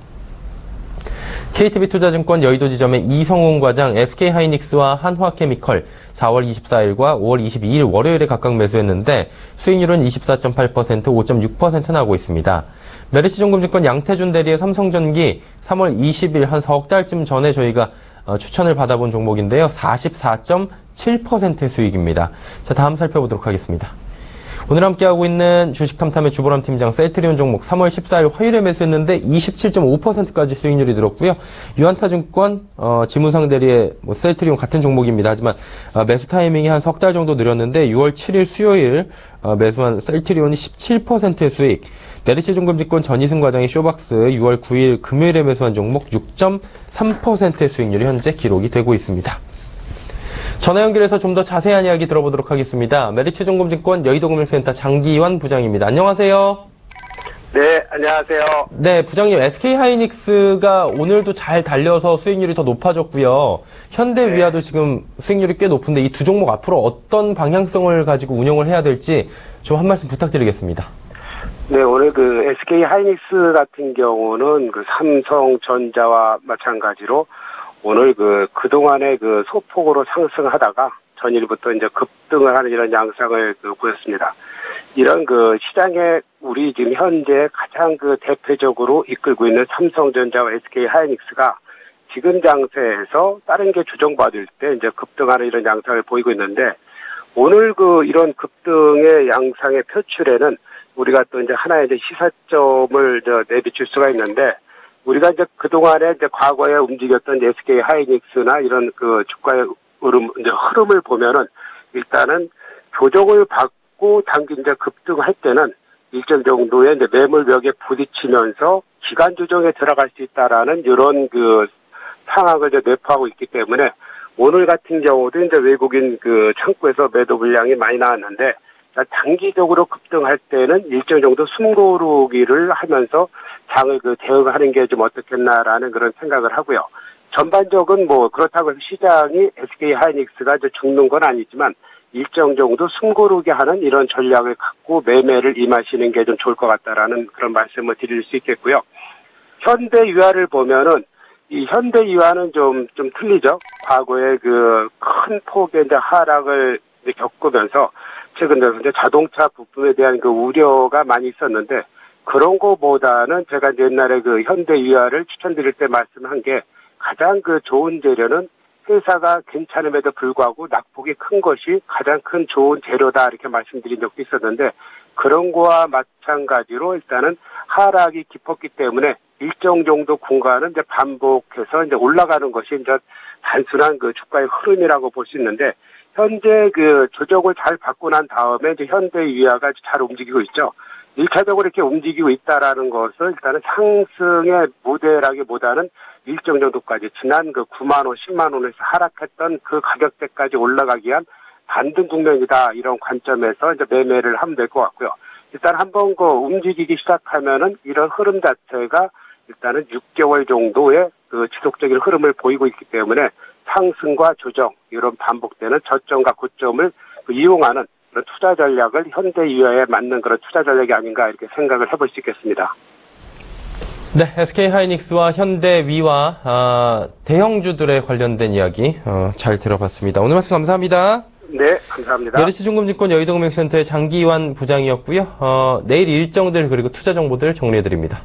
KTB투자증권 여의도지점의 이성훈 과장 SK하이닉스와 한화케미컬 4월 24일과 5월 22일 월요일에 각각 매수했는데 수익률은 24.8%, 5.6% 나오고 있습니다. 메리츠증권증권 양태준 대리의 삼성전기 3월 20일 한 4억 달쯤 전에 저희가 추천을 받아본 종목인데요. 44.7%의 수익입니다. 자, 다음 살펴보도록 하겠습니다. 오늘 함께하고 있는 주식탐탐의 주보람 팀장 셀트리온 종목 3월 14일 화요일에 매수했는데 27.5%까지 수익률이 들었고요. 유한타증권 지문상 대리의 셀트리온 같은 종목입니다. 하지만 매수 타이밍이 한 석 달 정도 느렸는데 6월 7일 수요일 매수한 셀트리온이 17%의 수익. 메리츠증권증권 전희승 과장의 쇼박스 6월 9일 금요일에 매수한 종목 6.3%의 수익률이 현재 기록이 되고 있습니다. 전화 연결해서 좀 더 자세한 이야기 들어보도록 하겠습니다. 메리츠증권증권 여의도금융센터 장기환 부장입니다. 안녕하세요. 네, 안녕하세요. 네, 부장님, SK하이닉스가 오늘도 잘 달려서 수익률이 더 높아졌고요. 현대위아도 지금 수익률이 꽤 높은데 이 두 종목 앞으로 어떤 방향성을 가지고 운영을 해야 될지 좀 한 말씀 부탁드리겠습니다. 네, 오늘 그 SK하이닉스 같은 경우는 그 삼성전자와 마찬가지로 오늘 그동안에 소폭으로 상승하다가 전일부터 이제 급등을 하는 이런 양상을 보였습니다. 이런 시장에 우리 지금 현재 가장 대표적으로 이끌고 있는 삼성전자와 SK하이닉스가 지금 장세에서 다른 게 주정받을 때 이제 급등하는 이런 양상을 보이고 있는데, 오늘 이런 급등의 양상의 표출에는 우리가 또 이제 하나의 이제 시사점을 내비칠 수가 있는데, 우리가 이제 그동안에 이제 과거에 움직였던 SK 하이닉스나 이런 주가의 흐름을 보면은 일단은 조정을 받고 당기 이제 급등할 때는 일정 정도의 이제 매물벽에 부딪히면서 기간 조정에 들어갈 수 있다라는 이런 상황을 이제 내포하고 있기 때문에 오늘 같은 경우도 이제 외국인 창구에서 매도 물량이 많이 나왔는데, 단기적으로 급등할 때는 일정 정도 숨고르기를 하면서 장을 대응하는 게 좀 어떻겠나라는 그런 생각을 하고요. 전반적은 그렇다고 해서 시장이 SK하이닉스가 이제 죽는 건 아니지만 일정 정도 숨고르게 하는 이런 전략을 갖고 매매를 임하시는 게 좀 좋을 것 같다라는 그런 말씀을 드릴 수 있겠고요. 현대유아를 보면은 이 현대유아는 좀 틀리죠. 과거에 큰 폭의 이제 하락을 이제 겪으면서 최근 들어서 이제 자동차 부품에 대한 우려가 많이 있었는데, 그런 거보다는 제가 옛날에 그 현대위아를 추천드릴 때 말씀한 게 가장 그 좋은 재료는 회사가 괜찮음에도 불구하고 낙폭이 큰 것이 가장 큰 좋은 재료다 이렇게 말씀드린 적도 있었는데 그런 거와 마찬가지로 일단은 하락이 깊었기 때문에 일정 정도 공간은 이제 반복해서 이제 올라가는 것이 이제 단순한 그 주가의 흐름이라고 볼 수 있는데 현재 그 조정을 잘 받고 난 다음에 이제 현대위아가 잘 움직이고 있죠. 1차적으로 이렇게 움직이고 있다라는 것은 일단은 상승의 모델하기보다는 일정 정도까지 지난 그 9만 원, 10만 원에서 하락했던 그 가격대까지 올라가기 위한 반등 국면이다 이런 관점에서 이제 매매를 하면 될 것 같고요. 일단 한번 그 움직이기 시작하면은 이런 흐름 자체가 일단은 6개월 정도의 그 지속적인 흐름을 보이고 있기 때문에 상승과 조정 이런 반복되는 저점과 고점을 이용하는 그런 투자 전략을 현대위아에 맞는 그런 투자 전략이 아닌가 이렇게 생각을 해볼 수 있겠습니다. 네, SK하이닉스와 현대위아 대형주들에 관련된 이야기 잘 들어봤습니다. 오늘 말씀 감사합니다. 네, 감사합니다. 메리츠중금증권 여의도금융센터의 장기환 부장이었고요. 내일 일정들 그리고 투자 정보들 정리해드립니다.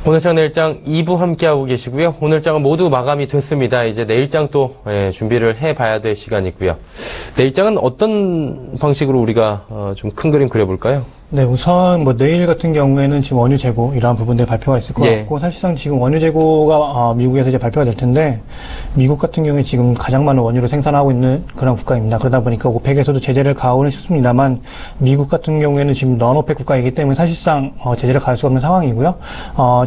오늘장 내일장 2부 함께하고 계시고요. 오늘장은 모두 마감이 됐습니다. 이제 내일장 또 준비를 해봐야 될 시간이고요. 내일장은 어떤 방식으로 우리가 좀 큰 그림 그려볼까요? 네, 우선 뭐 내일 같은 경우에는 지금 원유 재고 이러한 부분들 발표가 있을 것 같고, 사실상 지금 원유 재고가 미국에서 이제 발표가 될 텐데, 미국 같은 경우에 지금 가장 많은 원유를 생산하고 있는 그런 국가입니다. 그러다 보니까 오펙에서도 제재를 가하고는 싶습니다만, 미국 같은 경우에는 지금 넌오펙 국가이기 때문에 사실상 제재를 가할 수가 없는 상황이고요.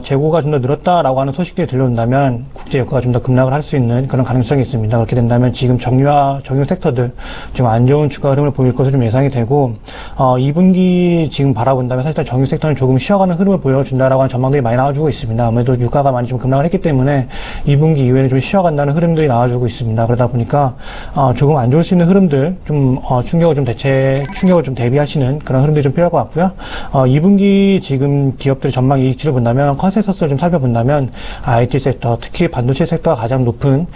재고가 좀 더 늘었다라고 하는 소식들이 들려온다면 국제 유가가 좀 더 급락을 할 수 있는 그런 가능성이 있습니다. 그렇게 된다면 지금 정유 섹터들 좀 안 좋은 주가 흐름을 보일 것으로 좀 예상이 되고, 2분기 지금 바라본다면 사실 정유 섹터는 조금 쉬어가는 흐름을 보여준다라고 하는 전망들이 많이 나와주고 있습니다. 아무래도 유가가 많이 좀 급락을 했기 때문에 2분기 이후에는 좀 쉬어간다는 흐름들이 나와주고 있습니다. 그러다 보니까 조금 안 좋을 수 있는 흐름들 좀 충격을 좀 대비하시는 그런 흐름들이 좀 필요할 것 같고요. 2분기 지금 기업들의 전망 이익치를 본다면, 컨센서스를 좀 살펴본다면 IT 섹터, 특히 반도체 섹터가 가장 높은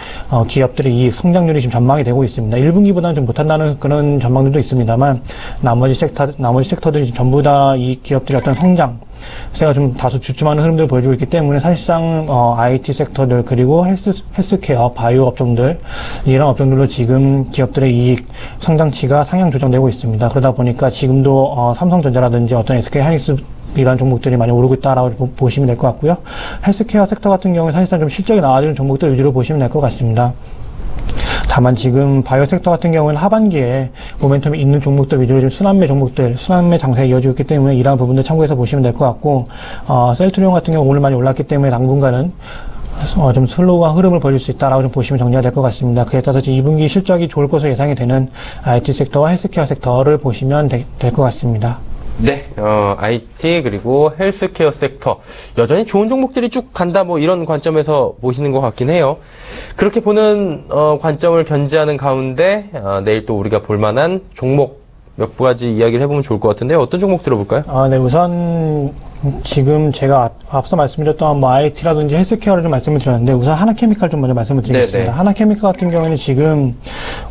기업들의 이익 성장률이 지금 전망이 되고 있습니다. 1분기보다는 좀 못한다는 그런 전망들도 있습니다만, 나머지 섹터들이 전부 다 이 기업들의 어떤 성장세가 좀 다소 주춤하는 흐름들을 보여주고 있기 때문에 사실상 IT 섹터들, 그리고 헬스케어, 바이오 업종들, 이런 업종들로 지금 기업들의 이익 성장치가 상향 조정되고 있습니다. 그러다 보니까 지금도 삼성전자라든지 어떤 SK 하이닉스 이런 종목들이 많이 오르고 있다라고 보시면 될 것 같고요. 헬스케어 섹터 같은 경우에 사실상 좀 실적이 나아지는 종목들 위주로 보시면 될 것 같습니다. 다만 지금 바이오 섹터 같은 경우는 하반기에 모멘텀이 있는 종목들 위주로 좀 순환매 장세가 이어지고 있기 때문에 이러한 부분들 참고해서 보시면 될 것 같고, 셀트리온 같은 경우 오늘 많이 올랐기 때문에 당분간은 좀 슬로우한 흐름을 보여줄 수 있다라고 좀 보시면 정리가 될 것 같습니다. 그에 따라서 2분기 실적이 좋을 것으로 예상이 되는 IT 섹터와 헬스케어 섹터를 보시면 될 것 같습니다. 네, IT 그리고 헬스케어 섹터 여전히 좋은 종목들이 쭉 간다, 뭐 이런 관점에서 보시는 것 같긴 해요. 그렇게 보는 관점을 견지하는 가운데 내일 또 우리가 볼만한 종목 몇 가지 이야기를 해보면 좋을 것 같은데요. 어떤 종목 들어볼까요? 네, 우선 지금 제가 앞서 말씀드렸던 뭐 IT라든지 헬스케어를 좀 말씀을 드렸는데, 우선 하나케미칼 좀 먼저 말씀을 드리겠습니다. 하나케미칼 같은 경우에는 지금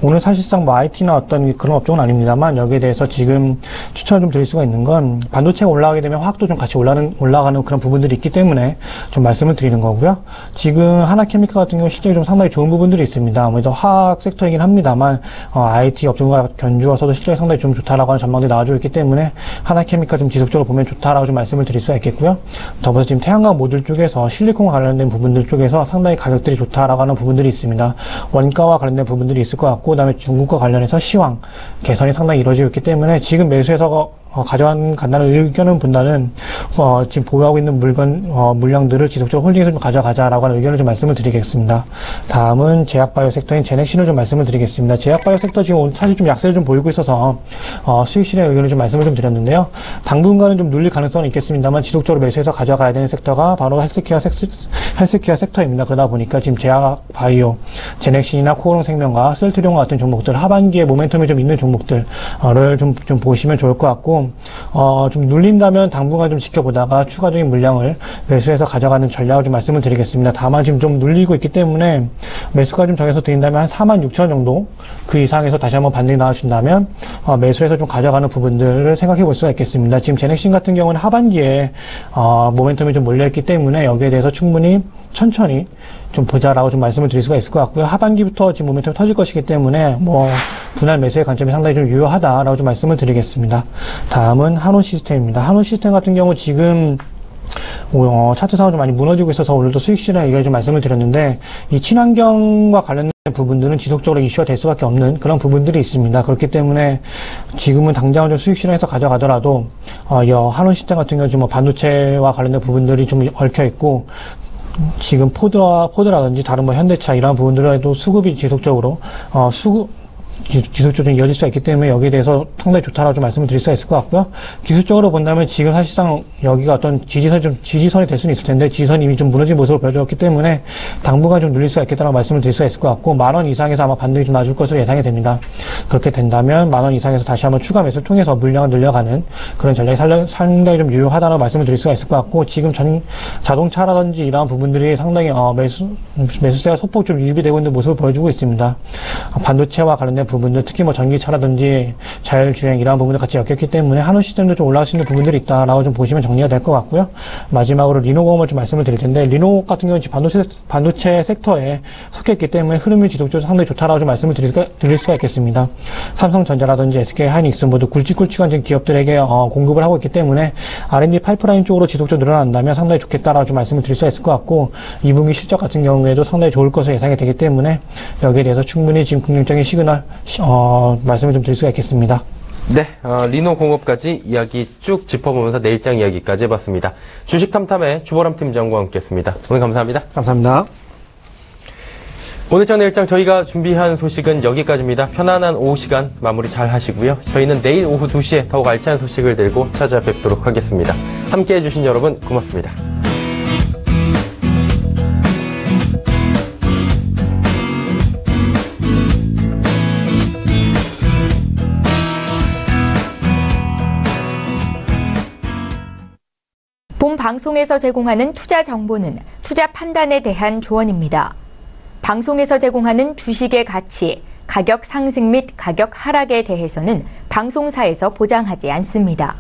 오늘 사실상 뭐 IT나 어떤 그런 업종은 아닙니다만, 여기에 대해서 지금 추천을 좀 드릴 수가 있는 건, 반도체가 올라가게 되면 화학도 좀 같이 올라가는 그런 부분들이 있기 때문에 좀 말씀을 드리는 거고요. 지금 하나케미칼 같은 경우 실적이 좀 상당히 좋은 부분들이 있습니다. 아무래도 화학 섹터이긴 합니다만 IT 업종과 견주어서도 실적이 상당히 좀 좋다라고 하는 전망들이 나와주고 있기 때문에 하나케미칼 좀 지속적으로 보면 좋다라고 좀 말씀을 드릴 수가 있겠고요. 더불어서 지금 태양광 모듈 쪽에서 실리콘과 관련된 부분들 쪽에서 상당히 가격들이 좋다라고 하는 부분들이 있습니다. 원가와 관련된 부분들이 있을 것 같고, 그다음에 중국과 관련해서 시황 개선이 상당히 이루어지고 있기 때문에 지금 매수해서 간다는 의견을 본다는, 지금 보유하고 있는 물량들을 지속적으로 홀딩해서 좀 가져가자라고 하는 의견을 좀 말씀을 드리겠습니다. 다음은 제약바이오 섹터인 제넥신을 좀 말씀을 드리겠습니다. 제약바이오 섹터 지금 사실 좀 약세를 좀 보이고 있어서, 수익 실현 의견을 좀 말씀을 좀 드렸는데요. 당분간은 좀 눌릴 가능성은 있겠습니다만, 지속적으로 매수해서 가져가야 되는 섹터가 바로 헬스케어 섹터입니다. 그러다 보니까 지금 제약바이오, 제넥신이나 코오롱 생명과 셀트리온과 같은 종목들, 하반기에 모멘텀이 좀 있는 종목들을 좀 보시면 좋을 것 같고, 좀 눌린다면 당분간 좀 지켜보다가 추가적인 물량을 매수해서 가져가는 전략을 좀 말씀을 드리겠습니다. 다만 지금 좀 눌리고 있기 때문에 매수가 좀 정해서 드린다면 한 46,000원 정도, 그 이상에서 다시 한번 반등이 나와준다면 매수해서 좀 가져가는 부분들을 생각해 볼 수가 있겠습니다. 지금 제넥신 같은 경우는 하반기에 모멘텀이 좀 몰려있기 때문에 여기에 대해서 충분히 천천히 좀 보자라고 좀 말씀을 드릴 수가 있을 것 같고요. 하반기부터 지금 모멘텀이 터질 것이기 때문에 분할 매수의 관점이 상당히 좀 유효하다라고 좀 말씀을 드리겠습니다. 다음은 한온 시스템입니다. 한온 시스템 같은 경우 지금 차트상으로 좀 많이 무너지고 있어서 오늘도 수익 실현 얘기를 좀 말씀을 드렸는데, 이 친환경과 관련된 부분들은 지속적으로 이슈가 될 수밖에 없는 그런 부분들이 있습니다. 그렇기 때문에 지금은 당장은 좀 수익 실현해서 가져가더라도 한온 시스템 같은 경우 지금 반도체와 관련된 부분들이 좀 얽혀 있고, 지금 포드라든지 다른 현대차 이러한 부분들에도 수급이 지속적으로 지속적으로 이어질 수가 있기 때문에 여기에 대해서 상당히 좋다라고 좀 말씀을 드릴 수가 있을 것 같고요. 기술적으로 본다면 지금 사실상 여기가 어떤 지지선이 될 수는 있을 텐데, 지지선이 이미 좀 무너진 모습을 보여줬기 때문에 당분간 좀 눌릴 수가 있겠다라고 말씀을 드릴 수가 있을 것 같고, 10,000원 이상에서 아마 반등이 좀 나줄 것으로 예상이 됩니다. 그렇게 된다면 10,000원 이상에서 다시 한번 추가 매수를 통해서 물량을 늘려가는 그런 전략이 상당히 좀 유효하다라고 말씀을 드릴 수가 있을 것 같고, 지금 자동차라든지 이러한 부분들이 상당히 매수세가 소폭 좀 유입이 되고 있는 모습을 보여주고 있습니다. 반도체와 관련된 부분들, 특히 뭐 전기차라든지 자율주행 이러한 부분들 같이 엮였기 때문에 한우 시스템도 좀 올라갈 수 있는 부분들이 있다라고 좀 보시면 정리가 될 것 같고요. 마지막으로 리노공업을 좀 말씀을 드릴 텐데, 리노 같은 경우는 지금 반도체 섹터에 속해 있기 때문에 흐름이 지속적으로 상당히 좋다라고 좀 말씀을 드릴 수가 있겠습니다. 삼성전자라든지 SK 하이닉스 모두 굵직굵직한 지금 기업들에게 공급을 하고 있기 때문에 R&D 파이프라인 쪽으로 지속적으로 늘어난다면 상당히 좋겠다라고 좀 말씀을 드릴 수가 있을 것 같고, 2분기 실적 같은 경우에도 상당히 좋을 것으로 예상이 되기 때문에 여기에 대해서 충분히 지금 긍정적인 시그널 말씀을 좀 드릴 수가 있겠습니다. 네, 리노공업까지 이야기 쭉 짚어보면서 내일장 이야기까지 해봤습니다. 주식탐탐의 주보람 팀장과 함께했습니다. 오늘 감사합니다. 감사합니다. 오늘장 내일장 저희가 준비한 소식은 여기까지입니다. 편안한 오후 시간 마무리 잘 하시고요. 저희는 내일 오후 2시에 더욱 알찬 소식을 들고 찾아뵙도록 하겠습니다. 함께해 주신 여러분 고맙습니다. 본 방송에서 제공하는 투자 정보는 투자 판단에 대한 조언입니다. 방송에서 제공하는 주식의 가치, 가격 상승 및 가격 하락에 대해서는 방송사에서 보장하지 않습니다.